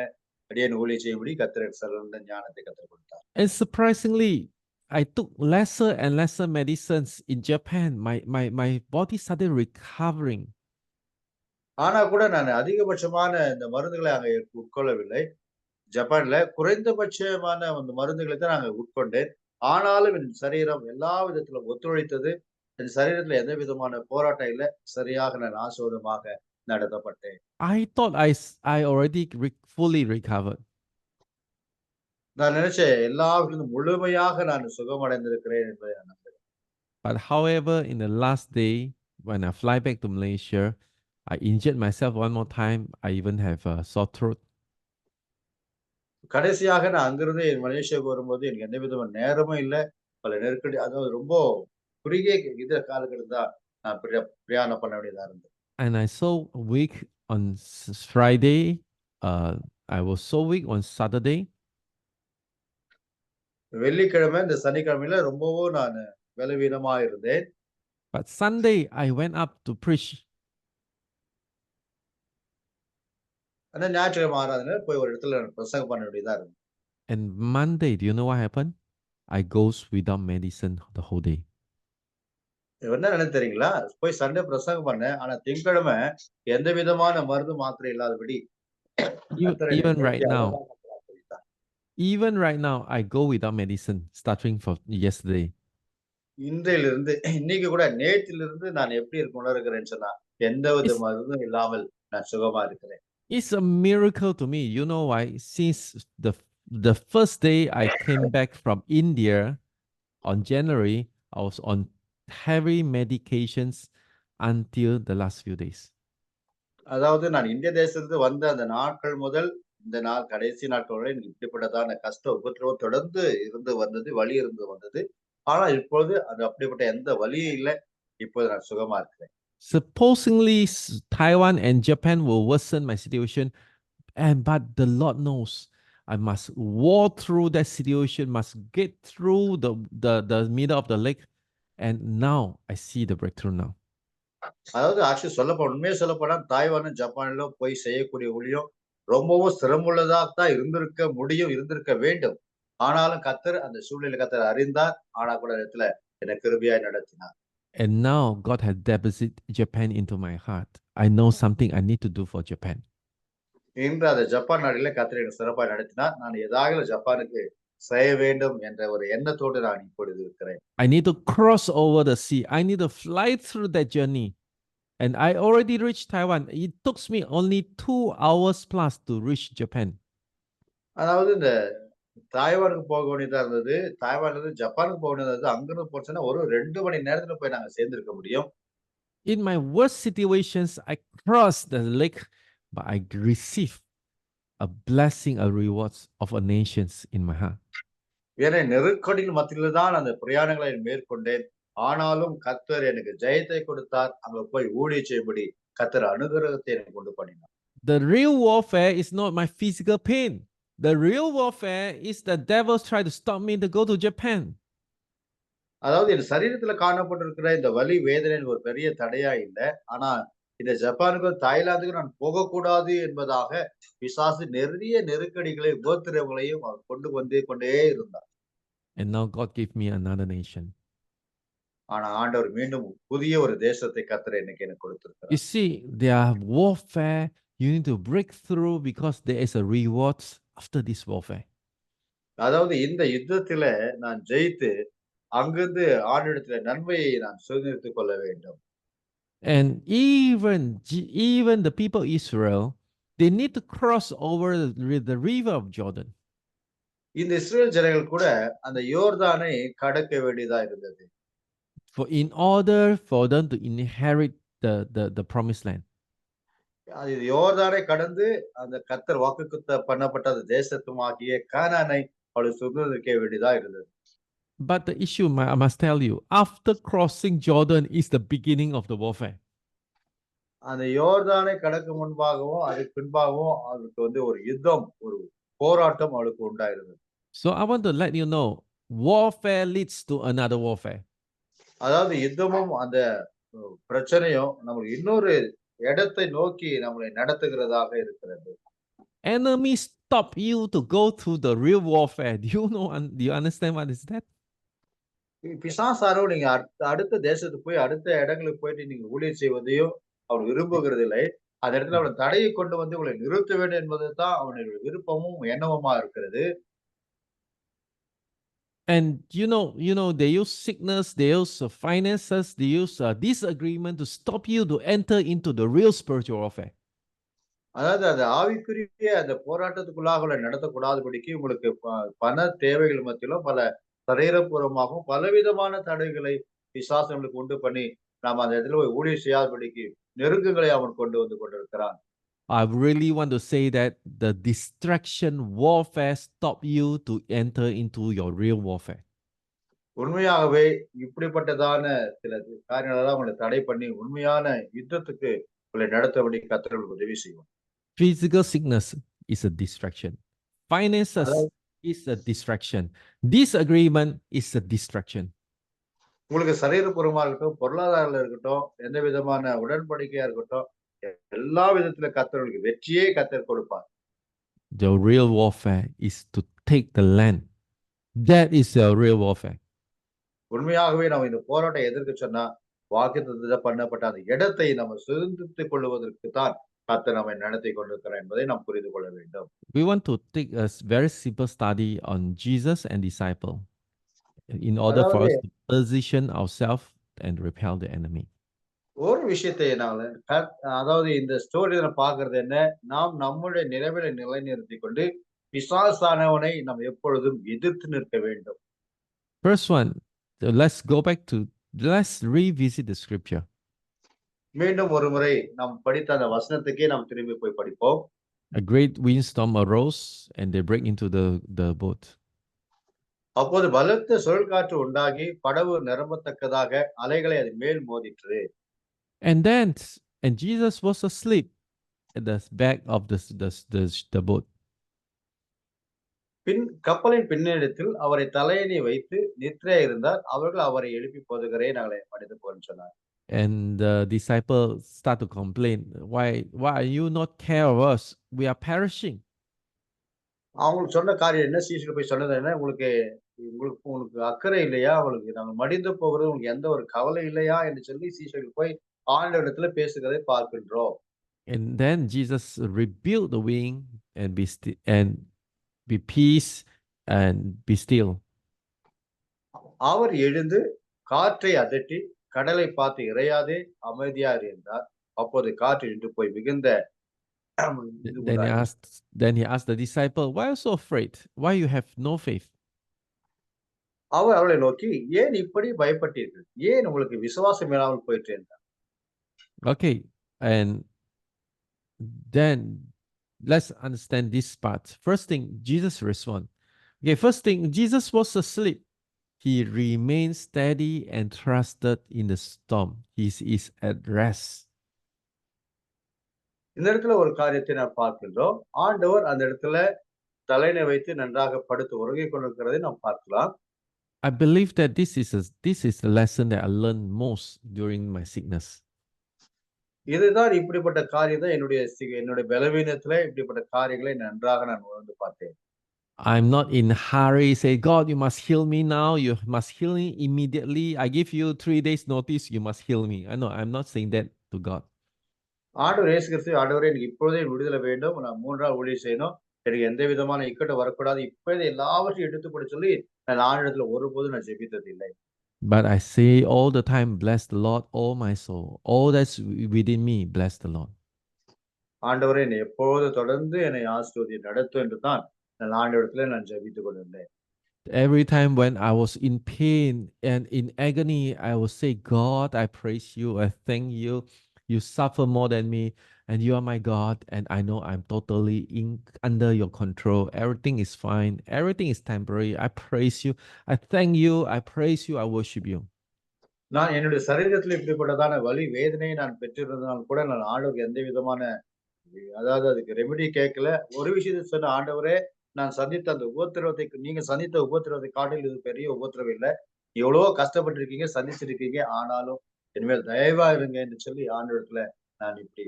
அடியேன் ஊழியம் செய்யும்படி கர்த்தர் சிறந்த ஞானத்தை கற்றுக் கொடுத்தார். And surprisingly, I took lesser and lesser medicines in Japan. My body started recovering. ஆனா கூட நான் அதிகபட்சமான இந்த மருந்துகளை அங்க உட்கொள்ளவில்லை. ஜப்பான்ல குறைந்தபட்சமான அந்த மருந்துகளை தான் நாங்க உட்கொண்டேன். ஆனாலும் என் சரீரம் எல்லா விதத்திலும் ஒத்துழைத்தது. என் சரீரத்துல எந்த விதமான போராட்டம் இல்ல. சரியாக நான் ஆசுவாதமாக நடத்தப்பட்டேன். I thought I already fully recovered. நான் நினைச்சேன் எல்லாவற்றிலும் முழுமையாக நான் சுகமடைந்திருக்கிறேன் என்பதை நான் நம்புகிறேன். But however, in the last day, when I fly back to Malaysia, I injured myself one more time. I even have a sore throat. கடைசியாக நான் அங்கிருந்து என் மலேசியாவுக்கு வரும்போது எனக்கு எந்த விதமான நேரமும் இல்ல. பல நெருக்கடி, அதாவது ரொம்ப குறுகிய காலகட்டம் தான் நான் பிரயாணம் பண்ண வேண்டியதா இருந்தது. And I so weak on Friday. I was so weak on Saturday. வெள்ளிக்கிழமை இந்த சனிக்கிழமையில ரொம்பவும் நான் பலவீனமா இருந்தேன். But Sunday I went up to preach. ஆனா ஞாயிற்றுக்கிழமை ஆராதனையில போய் ஒரு இடத்துல பிரசங்கம் பண்ண வேண்டியதா இருந்தது. And Monday, do you know what happened? I goes without medicine the whole day. என்ன நினைச்சு தெரியுங்களா? போய் சண்டே பிரசங்கம் பண்ணேன். ஆனா திங்கட்கிழமை எந்த விதமான மருந்து மாத்திரை இல்லாதபடி even right now, I go without medicine starting from yesterday. இன்றையிலிருந்து இன்னைக்கு கூட நேற்றிலிருந்து நான் எப்படி இருக்க உணர்கிறேன்னு சொன்னா எந்த வித மருந்தும் இல்லாமல் நான் சுகமா இருக்கிறேன். It's a miracle to me. You know why? Since the first day I came back from India on January, I was on heavy medications until the last few days. அதாவது நான் இந்திய தேசத்துக்கு வந்த அந்த நாட்கள் முதல் இந்த நாள் கடைசி நாட்கள் வரை எனக்கு இப்படிப்பட்டதான கஷ்ட உபத்திரவம் தொடர்ந்து இருந்து வந்தது, வலி இருந்து வந்தது. ஆனா இப்போது அது அப்படிப்பட்ட எந்த வலியும் இல்லை. இப்போது நான் சுகமா இருக்கிறேன். Supposedly Taiwan and Japan will worsen my situation, but the Lord knows I must walk through that situation, must get through the middle of the lake, and now I see the breakthrough now. அதாவது actually உண்மையை சொல்லப்போனா தாய்வானும் ஜப்பானிலும் போய் செய்யக்கூடிய ஊழியம் ரொம்பவும் சிரமமுள்ளதாக இருந்திருக்க வேண்டும். ஆனாலும் கர்த்தர் அந்த சூழ்நிலை கர்த்தர் அறிந்தார். ஆனா கூட இடத்துல என்னை கிருபையாய் நடத்தினார். And now God has deposited Japan into my heart. I know something I need to do for Japan. இன்று அந்த ஜப்பான் நாட்டிலே கர்த்தர் என்னை சிறப்பாய் நடத்தினார். நான் ஏதாவது ஜப்பானுக்கு செய்ய வேண்டும் என்ற ஒரு எண்ணத்தோடு நான் இப்பொழுது இருக்கிறேன். I need to cross over the sea. I need to fly through that journey. And I already reached Taiwan. It took me only 2 hours plus to reach Japan. அதாவது இந்த தாய்வானுக்கு போக வேண்டியதா இருந்தது. தாய்வான்ல இருந்து ஜப்பானுக்கு போக வேண்டியது. அங்கிருந்து போச்சுன்னா ஒரு 2 மணி நேரத்துல போய் நாங்க சேர்ந்திருக்க முடியும். In my worst situations, I crossed the lake, but I received a blessing, a reward of a nations in my heart. ஏன்னா நெருக்கடியின் மத்தியில தான் அந்த பிரயாணங்களை மேற்கொண்டேன். ஆனாலும் கர்த்தர் எனக்கு ஜெயத்தை கொடுத்தார். அங்க போய் ஊழியம் செய்யும்படி கர்த்தர் அனுகிரகத்தை எனக்கு கொண்டு பண்ணினார். The real warfare is not my physical pain. The real warfare is the devils try to stop me to go to Japan. அதாவது என் சரீரத்துல காணப்பட்டிருக்கிற இந்த வலி வேதனை ஒரு பெரிய தடையா இல்லை. ஆனா இந்த ஜப்பானுக்கும் தாய்லாந்துக்கும் நான் போகக்கூடாது என்பதாக பிசாசு நிறைய நெருக்கடிகளை உபத்திரவங்களையும் அவர் கொண்டே இருந்தார். And now God gave me another nation. ஆனா ஆண்டவர் மீண்டும் புதிய ஒரு தேசத்தை கர்த்தர் எனக்கு கொடுத்திருக்கிறார். You see, there are warfare. You need to break through because there is a reward after this warfare. அதாவது இந்த யுத்தத்தில நான் ஜெயித்து அங்கிருந்து ஆண்டவரிடத்தில் நன்மையை நான் சுதந்திரித்துக் கொள்ள வேண்டும். And even the people of Israel, they need to cross over the river of Jordan. இந்த இஸ்ரேல் ஜனங்கள் கூட அந்த யோர்தானை கடக்க வேண்டியதா இருந்தது. In order for them to inherit the promised land. அது யோர்தானை கடந்து அந்த கர்த்தர் வாக்குத்தத்தம் பண்ணப்பட்ட தேசத்துமாகிய கானானை அவர்கள் சுதந்திரிக்க வேண்டியதா இருந்தது. But the issue, I must tell you, after crossing Jordan is the beginning of the warfare. அந்த யோர்தானை கடக்கும் முன்பாகவும், அதுக்கு பின்பாகவும் அவருக்கு வந்து ஒரு யுத்தம், ஒரு போராட்டம் அவளுக்கு உண்டாயிருந்தது. So I want to let you know, warfare leads to another warfare. அதாவது யுத்தமும், அந்த பிரச்சனையும் நம்மளுக்கு இன்னொரு இடத்தை நோக்கி நம்மளை நடத்துகிறதாக இருக்கிறது. Enemies stop you to go through the real warfare. Do you know? Do you understand what is that? பிசாசானவன் நீங்க அடுத்த தேசத்துக்கு போய், அடுத்த இடங்களுக்கு போயிட்டு நீங்க ஊழியம் செய்வதையும் அவர் விரும்புகிறதில்லை. அந்த இடத்துல அவன் தடையை கொண்டு வந்து உங்களை நிறுத்த வேண்டும் என்பதுதான் அவனுடைய விருப்பமும், எண்ணமுமா இருக்கிறது. And they use sickness, they use finances, they use disagreement to stop you to enter into the real spiritual warfare. அதாவது அந்த ஆவிக்குரிய அந்த போராட்டத்துக்குள்ளாக உங்களை நடத்தக்கூடாதபடிக்கு உங்களுக்கு பண தேவைகள் மத்தியிலும் பல சரீரபூர்வமாகவும் பலவிதமான தடைகளை பிசாசு நம்மளுக்கு உண்டு பண்ணி நாம அந்த இடத்துல போய் ஊழியம் செய்யாதபடிக்கு நெருக்கங்களை அவன் கொண்டு வந்து கொண்டிருக்கிறான். I really want to say that the distraction warfare stop you to enter into your real warfare. உண்மையாகவே இப்படிப்பட்டதான சில காரியங்கள் எல்லாம் உங்களை தடை பண்ணி உண்மையான யுத்தத்துக்கு உங்களை நடத்தபடி கர்த்தர் உதவி செய்யும். Physical sickness is a distraction. Finances அதாவது is a distraction. Disagreement is a distraction. உங்களுக்கு சரீரபூர்வமா இருக்கட்டும், பொருளாதாரத்துல இருக்கட்டும், எந்த விதமான உடன்படிக்கையா இருக்கட்டும், எல்லா விதத்துல கர்த்தர்களுக்கு வெற்றியே கர்த்தர் கொடுப்பார். The real warfare is to take the land. That is the real warfare. உண்மையாகவே நம்ம இந்த போராட்டம் எதற்கு சொன்னா, வாக்குத்தத்தம் பண்ணப்பட்ட அந்த இடத்தை நம்ம சுதந்திரித்துக் கொள்வதற்கு தான் கர்த்தர் நம்மை நடத்தி கொண்டிருக்கிறார் என்பதை நாம் புரிந்து கொள்ள வேண்டும். We want to take a very simple study on Jesus and disciple in order for அதாவது us to position ourselves and repel the enemy. ஒரு விஷயத்தை அதாவது இந்த ஸ்டோரியில பார்க்கிறது என்ன, நாம் நம்முடைய நிலைமையில நிலைநிறுத்திக் கொண்டு பிசாசானவனை நாம் எப்பொழுதும் எதிர்த்து நிற்க வேண்டும். First one, let's revisit the scripture. மீண்டும் ஒரு முறை நாம் படித்த அந்த வசனத்துக்கே நாம் திரும்பி போய் படிப்போம். A great windstorm arose and they break into the boat. அப்போது பலத்த சுழல் காற்று உண்டாகி படகு நிரம்பத்தக்கதாக அலைகளை அது மேல் மோதிற்று. And Jesus was asleep at the back of the boat. கப்பலின் பின்னணியில் அவரை தலையணை வைத்து நித்திரையா இருந்தார். அவர்கள் அவரை எழுப்பி போதுகிறே நாங்களே மடிந்து போன்னு சொன்னார். And the disciples start to complain, why are you not care of us? We are perishing. அவங்களுக்கு சொன்ன காரியம் என்ன, சீஷர்கள் போய் சொன்னது என்ன, உங்களுக்கு உங்களுக்கு அக்கறை இல்லையா, உங்களுக்கு நாங்க மடிந்து போகிறது உங்களுக்கு எந்த ஒரு கவலை இல்லையா என்று சொல்லி சீஷர்கள் போய் ஆண்டவரிடத்துல பேசுகிறதை பார்க்கின்றோம். And then Jesus rebuked the wind and be peace and be still. அவர் எழுந்து காற்றை அதட்டி கடலை பார்த்து இறையாதே அமைதியா இருந்தார். அப்போது காற்று நின்று போய் மிகுந்த Then he asked the disciple, why are you so afraid? Why you have no faith? அவர் அவளை நோக்கி, ஏன் இப்படி பயப்பட்டீர்கள்? ஏன் உங்களுக்கு விசுவாசம் இல்லாமல் போயிட்டு இருந்தார்? Okay, and then let's understand this part. First thing, Jesus responded. Okay, first thing, Jesus was asleep. He remained steady and trusted in the storm. He is at rest. இந்த இடத்துல ஒரு காரியத்தை நாம் பார்க்கின்றோம். ஆண்டவர் அந்த இடத்துல தலையணை வைத்து நன்றாக படுத்து உறங்கிக் கொண்டிருக்கிறதை நாம் பார்க்கலாம். I believe that this is the lesson that I learned most during my sickness. இதுதான் இப்படிப்பட்ட காரியம் தான் என்னுடைய பலவீனத்துல இப்படிப்பட்ட காரியங்களை நன்றாக நான் உணர்ந்து பார்த்தேன். I'm not in hurry, say, God, you must heal me now. You must heal me immediately. I give you 3 days notice. You must heal me. I know I'm not saying that to God. ஆண்டவர் இயேசு கிறிஸ்து, ஆண்டவரே எனக்கு இப்பொழுதே விடுதலை வேண்டும். நான் 3 நாள் ஊழியம் செய்யணும். எனக்கு எந்த விதமான இக்கட்டும் வரக்கூடாது. இப்போதே எல்லாவற்றையும் எடுத்துக்கூட சொல்லி நான் ஆண்டவரிடத்துல ஒருபோதும் நான் ஜெபித்தது இல்லை. But I say all the time, bless the Lord, all my soul. All that's within me, bless the Lord. ஆண்டவரே என்னை எப்போது தொடர்ந்து என்னை ஆசீர்வதி நடத்தும் என்று தான் நான் ஆண்டவரிடத்துல நான் ஜெபித்துக் கொண்டிருந்தேன். Every time when I was in pain and in agony, I would say, God, I praise you. I thank you. You suffer more than me, and you are my God, and I know I'm totally under your control. Everything is fine. Everything is temporary. I praise you. I thank you. I praise you. I worship you. நான் என்னுடைய சரீரத்தில இப்படிப்பட்டதான வலி, வேதனையை நான் பெற்றிருந்ததால் கூட நான் ஆண்டவருக்கு எந்த விதமான அதாவது அதுக்கு ரெமெடி கேட்கல. ஒரு விஷயத்த சொன்னேன், "ஆண்டவரே, நான் சந்தித்த அந்த உபத்திரவத்தை நீங்க சந்தித்த உபத்திரவத்தை காட்டிலும் இது பெரிய உபத்திரவம் இல்ல. எவ்வளவோ கஷ்டப்பட்டுருக்கீங்க, சந்திச்சிருக்கீங்க. ஆனாலும் இனிமேல் தயவா இருங்க" என்று சொல்லி ஆண்டவரிடத்துல நான் இப்படி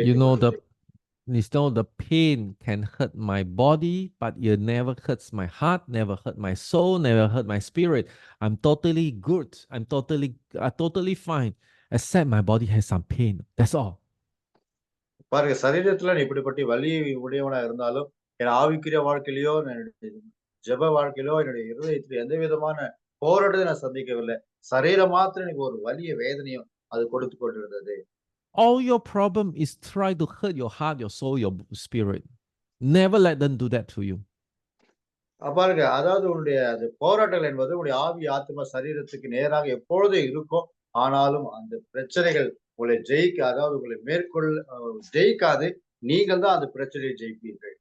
You know, the கேட்டுக்கொள்கிறேன். the pain can hurt my body, but it never hurts my heart, never hurt my soul, never hurt my spirit. I'm totally good. I'm totally fine, except my body has some pain. That's all. பாருங்க, சரீரத்துல நான் இப்படிப்பட்ட வலி உடையவனா இருந்தாலும், என் ஆவிக்குரிய வாழ்க்கையிலயோ, என்னுடைய ஜெப வாழ்க்கையிலோ, என்னுடைய இருதயத்தில எந்த விதமான போராட்டத்தை நான் சந்திக்கவில்லை. சரீரம் மாத்திரம் எனக்கு ஒரு வலிய வேதனையும் அது கொடுத்துக் கொண்டிருந்தது. All your problem is try to hurt your heart, your soul, your spirit. Never let them do that to you. பாருங்க, அதாவது உன்னுடைய அது போராட்டங்கள் என்பது உன்னுடைய ஆவி, ஆத்துமா, சரீரத்துக்கு நேராக எப்பொழுதும் இருக்கும். ஆனாலும் அந்த பிரச்சனைகள் உங்களை அதாவது உங்களை ஜெயிக்காது. நீங்கள் தான் அந்த பிரச்சனையை ஜெயிப்பீர்கள்.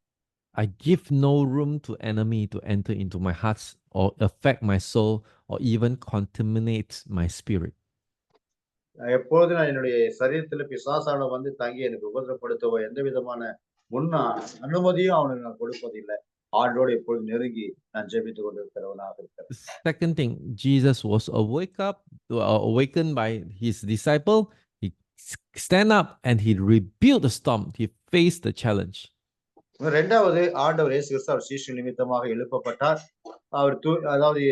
I give no room to enemy to enter into my heart or affect my soul or even contaminate my spirit. எப்பொழுதும் நான் என்னுடைய சரீரத்தில பிசாசானவன் வந்து தங்கி எனக்கு உபத்திரப்படுத்தவோ, எந்த விதமான முன் அனுமதியும் அவனுக்கு நான் கொடுப்பதில்லை. ஆண்டோடு எப்பொழுதும் நெருங்கி நான் ஜெபித்துக் கொண்டிருக்கிறவனாக இருக்கிறேன். Second thing, Jesus was awakened by his disciple. He stand up and he rebuked the storm. He faced the challenge. 2வது ஆண்டவர் இயேசு கிறிஸ்து அவர் சீஷர்கள் நிமித்தமாக எழுப்பப்பட்டார். அவர் அதாவது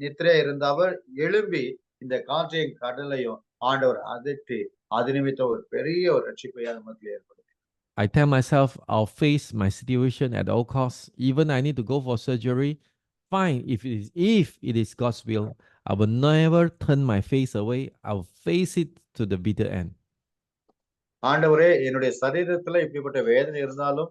நித்திரை இருந்த அவர் எழும்பி இந்த காற்றையும் கடலையும் ஆண்டவர் அதட்டி அது நிமித்தம் ஒரு பெரிய ஒரு ரட்சிப்பை அது மத்தியில் ஏற்படுத்தி. I tell myself I'll face my situation at all costs. Even I need to go for surgery. Fine, if it is God's will, I will never turn my face away. I'll face it to the bitter end. ஆண்டவரே, என்னுடைய சரீரத்துல இப்படிப்பட்ட வேதனை இருந்தாலும்,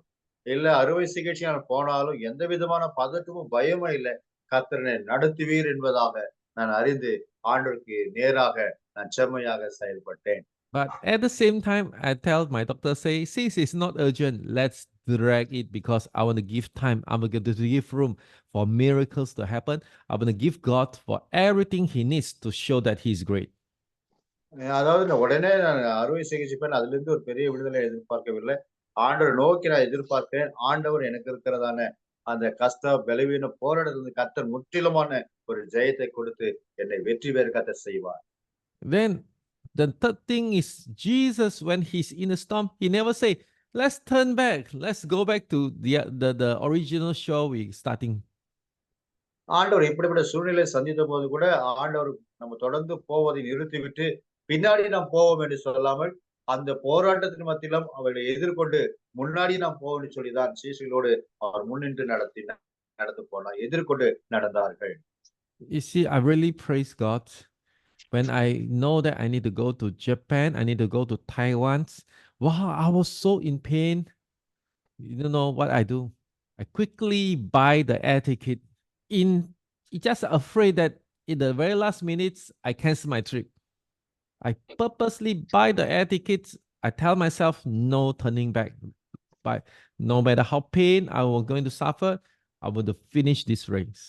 இல்ல அறுவை சிகிச்சை நான் போனாலும், எந்த விதமான பதட்டமும், பயமும் இல்ல. கர்த்தர் என்னை நடத்துவீர் என்பதாக நான் அறிந்து, ஆண்டவருக்கு நேராக நான் செம்மையாக செயல்பட்டேன். But at the same time, I tell my doctor, say, since it's not urgent, let's drag it because I want to give time. I'm going to give room for miracles to happen. I'm going to give God for everything He needs to show that He's great. அதாவது நான் உடனே நான் அறுவை சிகிச்சை பண்ண அதிலிருந்து ஒரு பெரிய விடுதலை எதிர்பார்க்கவில்லை. ஆண்டவரை நோக்கி நான் எதிர்பார்க்கிறேன். ஆண்டவர் எனக்கு இருக்கிறதான அந்த கஷ்ட, பலவீன போராட்டத்திலிருந்து கர்த்தர் முற்றிலுமான ஒரு ஜெயத்தை கொடுத்து என்னை வெற்றி பெற கர்த்தர் செய்வார். Then the third thing is Jesus, when he's in a storm, he never say, let's turn back. Let's go back to the original show we starting. ஆண்டவர் இப்படிப்பட்ட சூழ்நிலை சந்தித்த போது கூட ஆண்டவர் நம்ம தொடர்ந்து போவதை நிறுத்திவிட்டு பின்னாடி நாம் போவோம் என்று சொல்லாமல் அந்த போராட்டத்தின் மத்தியிலும் அவர்களை எதிர்கொண்டு முன்னாடி நாம் போவோம்னு சொல்லிதான் சீஷர்களோடு அவர் முன்னின்று நடந்து போனார், எதிர்கொண்டு நடந்தார்கள். You see, I really praise God when I know that I need to go to Japan, I need to go to Taiwan. Wow, I was so in pain. You know what I do? I quickly buy the air ticket. Just afraid that in the very last minutes I cancel my trip. I purposely buy the air tickets. I tell myself no turning back. But no matter how pain I was going to suffer, I want to finish this race.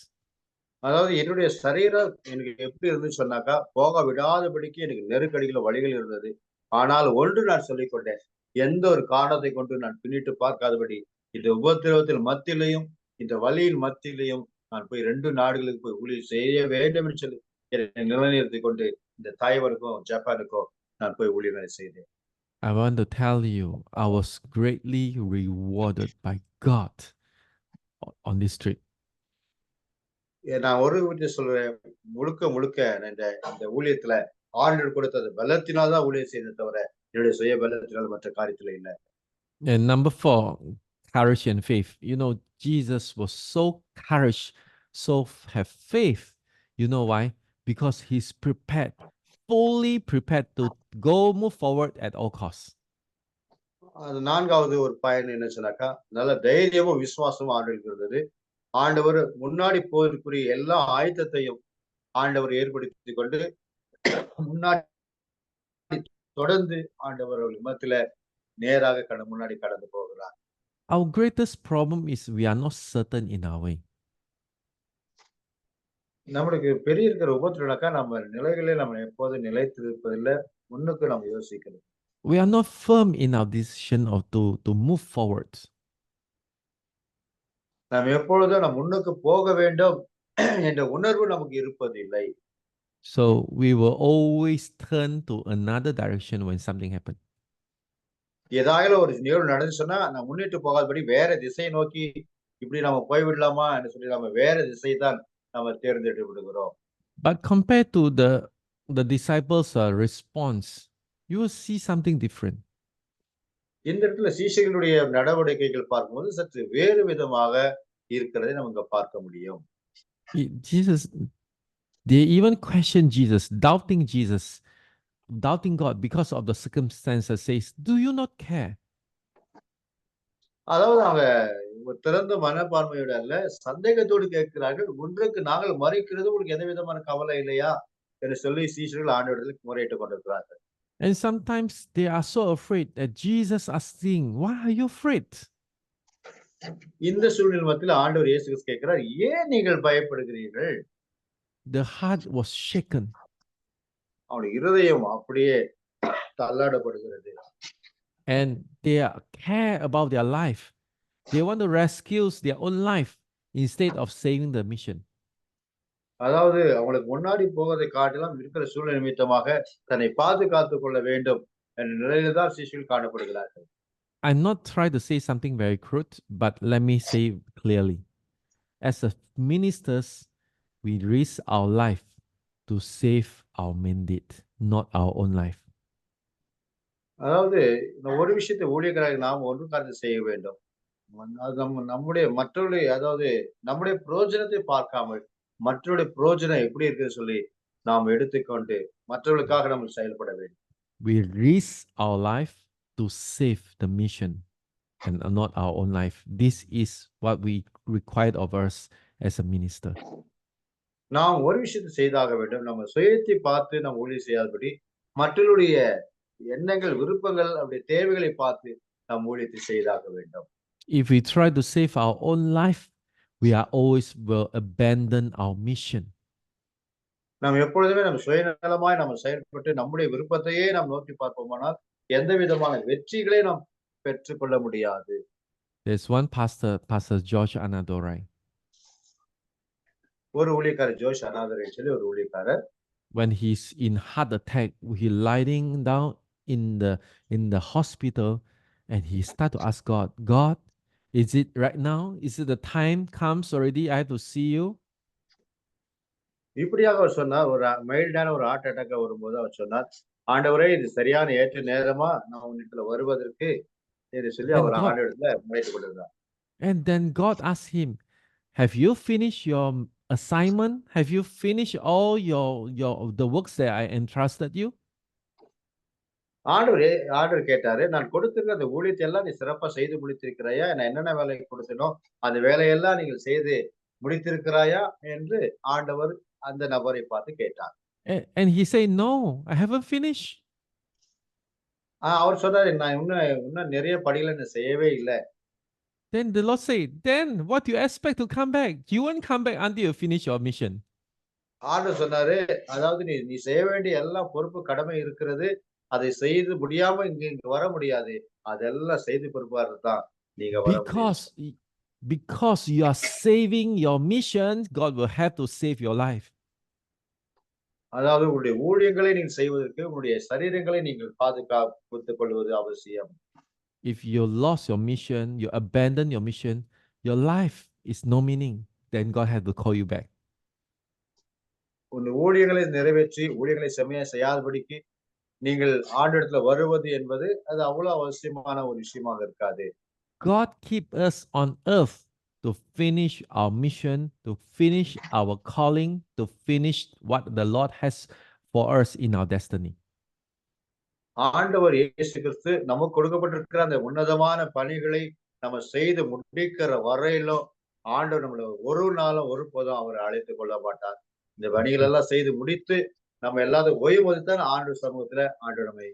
அதாவது என்னுடைய சரீரம் எனக்கு எப்படி இருந்துன்னு சொன்னாக்கா, போக விடாதபடிக்கு எனக்கு நெருக்கடிகள், வழிகள் இருந்தது. ஆனால் ஒன்று நான் சொல்லிக் கொண்டேன். எந்த ஒரு காரணத்தை கொண்டு நான் பின்னிட்டு பார்க்காதபடி, இந்த உபத்திரவத்தின் மத்தியிலையும், இந்த வலியின் மத்தியிலையும் நான் போய் 2 நாடுகளுக்கு போய் ஊழியம் செய்ய வேண்டும் என்று சொல்லி என்னை நிலைநிறுத்திக் கொண்டு இந்த தாய்வருக்கும், ஜப்பானுக்கும் நான் போய் ஊழியங்களை செய்தேன். I want to tell you, I was greatly rewarded by God on this trip. நான் ஒரு விஷயம் சொல்றேன். முழுக்க இந்த ஊழியத்துல ஆண்டவர் கொடுத்த பலத்தினால் தான் ஊழியம் செய்தே தவிர, என்னுடைய சுய பலத்தினால் மற்ற காரியத்துல இல்ல. And number 4, courage and faith. You know, Jesus was so courage, so have faith. You know why? Because he's prepared, fully prepared to move forward at all costs. அது 4வது ஒரு பயன் என்ன சொன்னாக்கா, நல்ல தைரியமும் விசுவாசமும் ஆண்டவருக்கு இருந்தது. ஆண்டவர் முன்னாடி போவதற்குரிய எல்லா ஆயத்தத்தையும் ஆண்டவர் ஏற்படுத்திக் கொண்டு முன்னாடி தொடர்ந்து ஆண்டவர் மத்தியில நேராக முன்னாடி கடந்து போகிறார். Our greatest problem is we are not certain in our way. நம்மளுக்கு பெரிய இருக்கிற உபத்திரவனாக்கா நம்ம நிலைகளே நம்ம எப்போதும் நிலைத்திருப்பதில்ல. முன்னுக்கு நம்ம யோசிக்கணும். We are not firm in our decision of to move forward. நாம் எப்பொழுதும் நாம் முன்னுக்கு போக வேண்டும் என்ற உணர்வு நமக்கு இருப்பதில்லை. So we will always turn to another direction when something happens. ஏதாயிலும் ஒரு நிகழ்வு நடந்துச்சுன்னா, நான் முன்னிட்டு போகாதபடி வேற திசையை நோக்கி இப்படி நம்ம போய்விடலாமா என்று சொல்லி நம்ம வேற திசை தான் நம்ம தேர்ந்தெடுத்து விடுகிறோம். But compared to the disciples' response, you will see something different. இந்த இடத்துல சீஷர்களுடைய நடவடிக்கைகள் பார்க்கும்போது சற்று வேறு விதமாக இருக்கிறதை நம்ம இங்க பார்க்க முடியும். Jesus, they even question Jesus, doubting God because of the circumstances. Says, "Do you not care?" அதாவது அவங்க ஒரு திறந்த மனப்பான்மையோட அல்ல, சந்தேகத்தோடு கேட்கிறார்கள். ஒன்றுக்கு நாங்கள் மறிக்கிறது உங்களுக்கு எந்த விதமான கவலை இல்லையா என்று சொல்லி சீஷர்கள் ஆண்டவரிடத்தில் முறையிட்டுக் கொண்டிருக்கிறார்கள். And sometimes they are so afraid that Jesus asking, "Why are you afraid?" இந்த சூழ்நிலை மத்தியில் ஆண்டவர் இயேசு கிறிஸ்து கேட்கிறார், ஏன் நீங்கள் பயப்படுகிறீர்கள்? The heart was shaken. அவனுடைய இருதயம் அப்படியே தள்ளாடப்படுகிறது. And they care about their life. They want to rescue their own life instead of saving the mission. அதாவது அவங்களுக்கு முன்னாடி போவதை காட்டிலும் இருக்கிற சூழ்நிலை நிமித்தமாக தன்னை பாதுகாத்துக் கொள்ள வேண்டும் என்ற நிலையில தான் சீஷர்கள் காணப்படுகிறார்கள். I'm not trying to say something very crude, but let me say clearly. As a ministers, we risk our life to save our mandate, not our own life. அதாவது இந்த ஒரு விஷயத்தை ஊழியர்களாக நாம் ஒன்று காரணம் செய்ய வேண்டும். அது நம்முடைய மற்றவருடைய அதாவது நம்முடைய பிரயோஜனத்தை பார்க்காமல் மற்றவருடைய பிரயோஜனம் எப்படி இருக்குன்னு சொல்லி நாம் எடுத்துக்கொண்டு மற்றவர்களுக்காக நம்ம செயல்பட வேண்டும். We risk our life to save the mission and not our own life. This is what we require of us as a minister. நாம் ஒரு விஷயத்தை செய்தாக வேண்டும். நம்ம சுயத்தை பார்த்து நாம் ஊழியம் செய்யாதபடி மற்றவருடைய எண்ணங்கள், விருப்பங்கள், அவருடைய தேவைகளை பார்த்து நாம் ஊழியத்தை செய்தாக வேண்டும். If we try to save our own life, we are always will abandon our mission. நாம் எப்பொழுதுமே நம்ம சுயநலமாய் நம்ம செயல்பட்டு நம்முடைய விருப்பத்தையே நாம் நோக்கி பார்ப்போமானால் எந்த விதமான வெற்றிகளை நாம் பெற்றுக்கொள்ள முடியாது. There's one pastor, Pastor George Anadorai. ஒரு ஊழியக்காரர் ஜோஷ் அனாதரை சொல்லி ஒரு ஊழியக்காரர். When he's in heart attack, he lying down in the hospital, and he start to ask God, God, is it right now? Is it the time comes already? I have to see you. இப்படியாக அவர் சொன்னார். ஒரு மைல்டான ஒரு heart attack வரும்போது அவர் சொன்னார், ஆண்டவரே இது சரியான ஏற்ற நேரமா நான் உன்னிடத்துல வருவதற்கு என்று சொல்லி அவர் ஆண்டவரிடத்துல முறையிட்டுக் கொண்டிருந்தார். And then God asked him, have you finished your assignment? Have you finished all the works that I entrusted you? ஆண்டவர் கேட்டாரு, நான் கொடுத்திருக்கிற அந்த ஊழியத்தை எல்லாம் நீ சிறப்பா செய்து முடித்திருக்கிறாயா? நான் என்னென்ன வேலை கொடுத்தனோ அந்த வேலையெல்லாம் நீங்கள் செய்து முடித்திருக்கிறாயா என்று ஆண்டவர் அந்த நபரை பார்த்து கேட்டார். And he said, no, I haven't finished. அவர் சொன்னாரு, நான் இன்னும் நிறைய படிகளை நான் செய்யவே இல்லை. Then the Lord said, then what do you expect to come back? You won't come back until you finish your mission. ஆண்டவர் சொன்னாரு, அதாவது நீ செய்ய வேண்டிய எல்லா பொறுப்பு கடமை இருக்கிறது. அதை செய்து முடியாம இங்க வர முடியாது. அதெல்லாம் செய்து பொறுப்பாரு தான் நீங்க வர முடியும். Because you are saving your mission, God will have to save your life. அதாவது உங்களுடைய ஊழியங்களை நீங்கள் செய்வதற்கு உங்களுடைய சரீரங்களை நீங்கள் பாதுகாத்துக் கொள்வது அவசியம். If you lost your mission, you abandon your mission, your life is no meaning. Then God has to call you back. உங்களுடைய ஊழியங்களை நிறைவேற்றி ஊழியங்களை செய்யாதபடிக்கு நீங்கள் ஆண்டவரிடத்துல வருவது என்பது அது அவ்வளவு அவசியமான ஒரு விஷயமாக இருக்காது. God keep us on earth to finish our mission, to finish our calling, to finish what the Lord has for us in our destiny. ஆண்டவர் இயேசு கிறிஸ்து நமக்கு கொடுக்கப்பட்டிருக்கிற அந்த உன்னதமான பணிகளை நம்ம செய்து முடிக்கிற வரையிலும் ஆண்டவர் நம்மள ஒரு நாளும் ஒருபோதும் அவர் அழைத்துக் கொள்ள மாட்டார். இந்த பணிகள் எல்லாம் செய்து முடித்து நம்ம எல்லாத்தையும் ஓய்வதுதான் ஆண்டவர் சமூகத்துல ஆண்டவர் நம்மை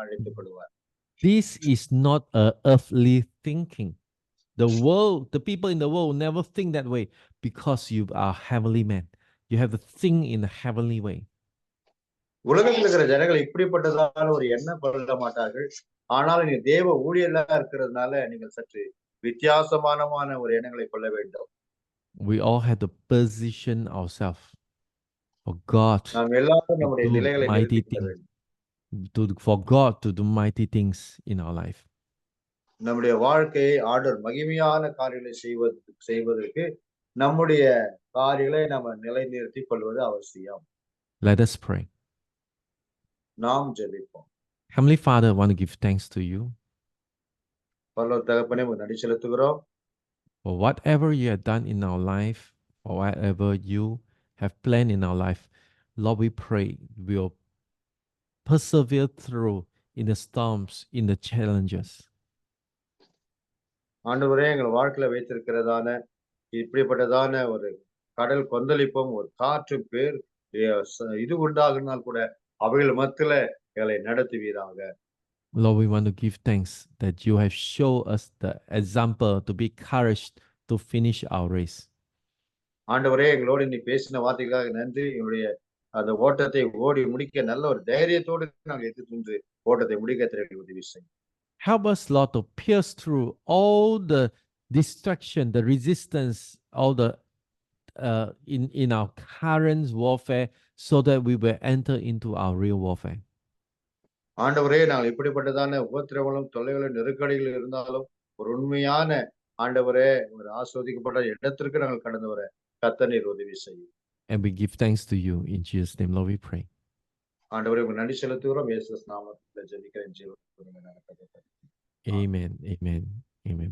அழைத்துக் கொள்வார். This is not a earthly thinking. The people in the world will never think that way because you are heavenly man. You have to think in a heavenly way. உலகத்தில் இருக்கிற ஜனங்கள் இப்படிப்பட்டதான ஒரு எண்ணம் கொள்ள மாட்டார்கள். ஆனால் நீங்க தேவ ஊழியர்களா இருக்கிறதுனால நீங்கள் சற்று வித்தியாசமான ஒரு எண்ணங்களை கொள்ள வேண்டும். We all have to position ourselves for God நாம் எல்லாரும் to நம்முடைய do நிலைகளை mighty நிறுத்திக் கொள்ள things, வேண்டும். for God to do mighty things in our life. நம்முடைய வாழ்க்கையை ஆண்டவர் மகிமையான காரியங்களை செய்வதற்கு நம்முடைய காரியங்களை நம்ம நிலைநிறுத்திக் கொள்வது அவசியம். Let us pray. நாம் ஜெபிப்போம். Heavenly Father, I want to give thanks to you பரலோக தகப்பனே, உமக்கு நன்றி செலுத்துகிறோம். for whatever you have done in our life, or whatever you have planned in our life. Lord, we pray we'll persevere through in the storms, in the challenges. ஆண்டவரே, எங்கள் வாழ்க்கையில வைத்திருக்கிறதான இப்படிப்பட்டதான ஒரு கடல் கொந்தளிப்பும் ஒரு காற்று பேர் இது உண்டாகினால் கூட அவைகள் மத்தியில எங்களை நடத்துவீராக. Lord, we want to give thanks that you have shown us the example to be courage to finish our race. ஆண்டவரே, எங்களோடு நீ பேசின வார்த்தைக்காக நன்றி. எங்களுடைய அந்த ஓட்டத்தை ஓடி முடிக்க நல்ல ஒரு தைரியத்தோடு நாங்கள் எடுத்து சென்று ஓட்டத்தை முடிக்க திரையில் உதவி செய்யும். Help us, Lord, to pierce through all the distraction, the resistance, all the in our current warfare, so that we will enter into our real warfare. ஆண்டவரே, நாங்கள் இப்படிப்பட்டதான உபத்திரவங்களும் தொல்லைகளும் நெருக்கடிகள் இருந்தாலும் ஒரு உண்மையான ஆண்டவரே ஒரு ஆஸ்வதிக்கப்பட்ட இடத்திற்கு நாங்கள் கடந்து வர கர்த்தர் நீர் உதவி செய்யும். And we give thanks to you in Jesus' name, Lord, we pray. ஆண்டவரே, உங்களுக்கு நன்றி செலுத்துகிறோம். இயேசு நாமத்தில் ஜெபிக்கிறேன். ஜீவன் Amen. Amen. Amen.